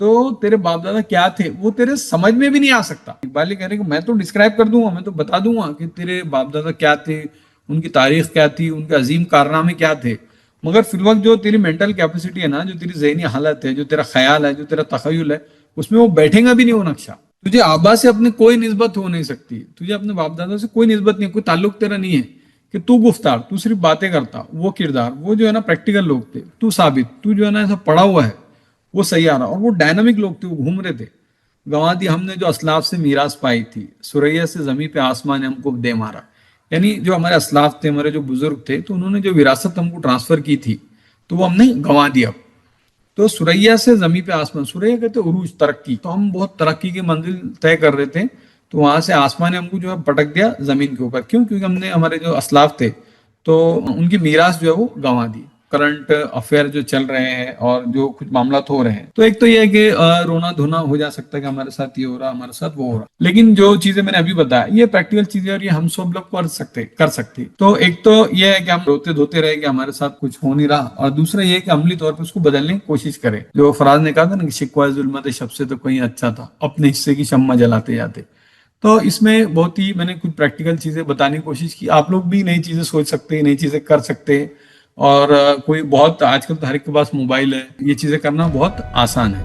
तो तेरे बाप दादा क्या थे वो तेरे समझ में भी नहीं आ सकता। इकबाल कह रहे कि मैं तो डिस्क्राइब कर दूंगा, मैं तो बता दूंगा कि तेरे बाप दादा क्या थे, उनकी तारीख क्या थी, उनके अजीम कारनामे क्या थे। मगर फिर वक्त जो तेरी मेंटल कैपेसिटी है ना, जो तेरी जहनी हालत है, जो तेरा ख्याल है, जो तेरा तखय्युल है, उसमें वो बैठेगा भी नहीं वो नक्शा। तुझे आबा से अपने कोई निस्बत हो नहीं सकती, तुझे अपने बाप दादा से कोई निस्बत नहीं, कोई ताल्लुक तेरा नहीं है कि तू गुफ्तार, तू सिर्फ बातें करता, वो किरदार, वो जो है ना प्रैक्टिकल लोग थे, तू साबित, तू जो है ना ऐसा पड़ा हुआ है, वो सैयारा। और वो डायनामिक लोग थे, वो घूम रहे थे। गंवा दी हमने जो असलाफ से मीरास पाई थी, सुरैया से जमी पे आसमान ने हमको दे मारा। यानी जो हमारे असलाफ थे, हमारे जो बुजुर्ग थे, तो उन्होंने जो विरासत हमको ट्रांसफर की थी तो वो हमने गंवा दिया। तो सुरैया से जमी पे आसमान, सुरैया कहते उरूज, तरक्की। तो हम बहुत तरक्की की मंजिल तय कर रहे थे, तो वहां से आसमान ने हमको जो है पटक दिया जमीन के ऊपर। क्यों? क्योंकि हमने हमारे जो असलाफ थे तो उनकी मीरास जो है वो गंवा दी। करंट अफेयर जो चल रहे हैं और जो कुछ मामला हो रहे हैं, तो एक तो ये है कि रोना धोना हो जा सकता है कि हमारे साथ ये हो रहा, हमारे साथ वो हो रहा। लेकिन जो चीजें मैंने अभी बताया ये प्रैक्टिकल चीजें, और ये हम सब लोग कर सकते। तो एक तो ये है कि हम रोते धोते रहे कि हमारे साथ कुछ हो नहीं रहा, और दूसरा ये है कि अमली तौर पर उसको बदलने की कोशिश करें। जो फराज ने कहा था ना कि शिकवा जुल्मत शब से तो कहीं अच्छा था, अपने हिस्से की शम्मा जलाते जाते। तो इसमें बहुत ही मैंने कुछ प्रैक्टिकल चीजें बताने की कोशिश की। आप लोग भी नई चीजें सोच सकते हैं, नई चीजें कर सकते हैं। और कोई बहुत, आजकल तो हर एक के पास मोबाइल है, ये चीजें करना बहुत आसान है।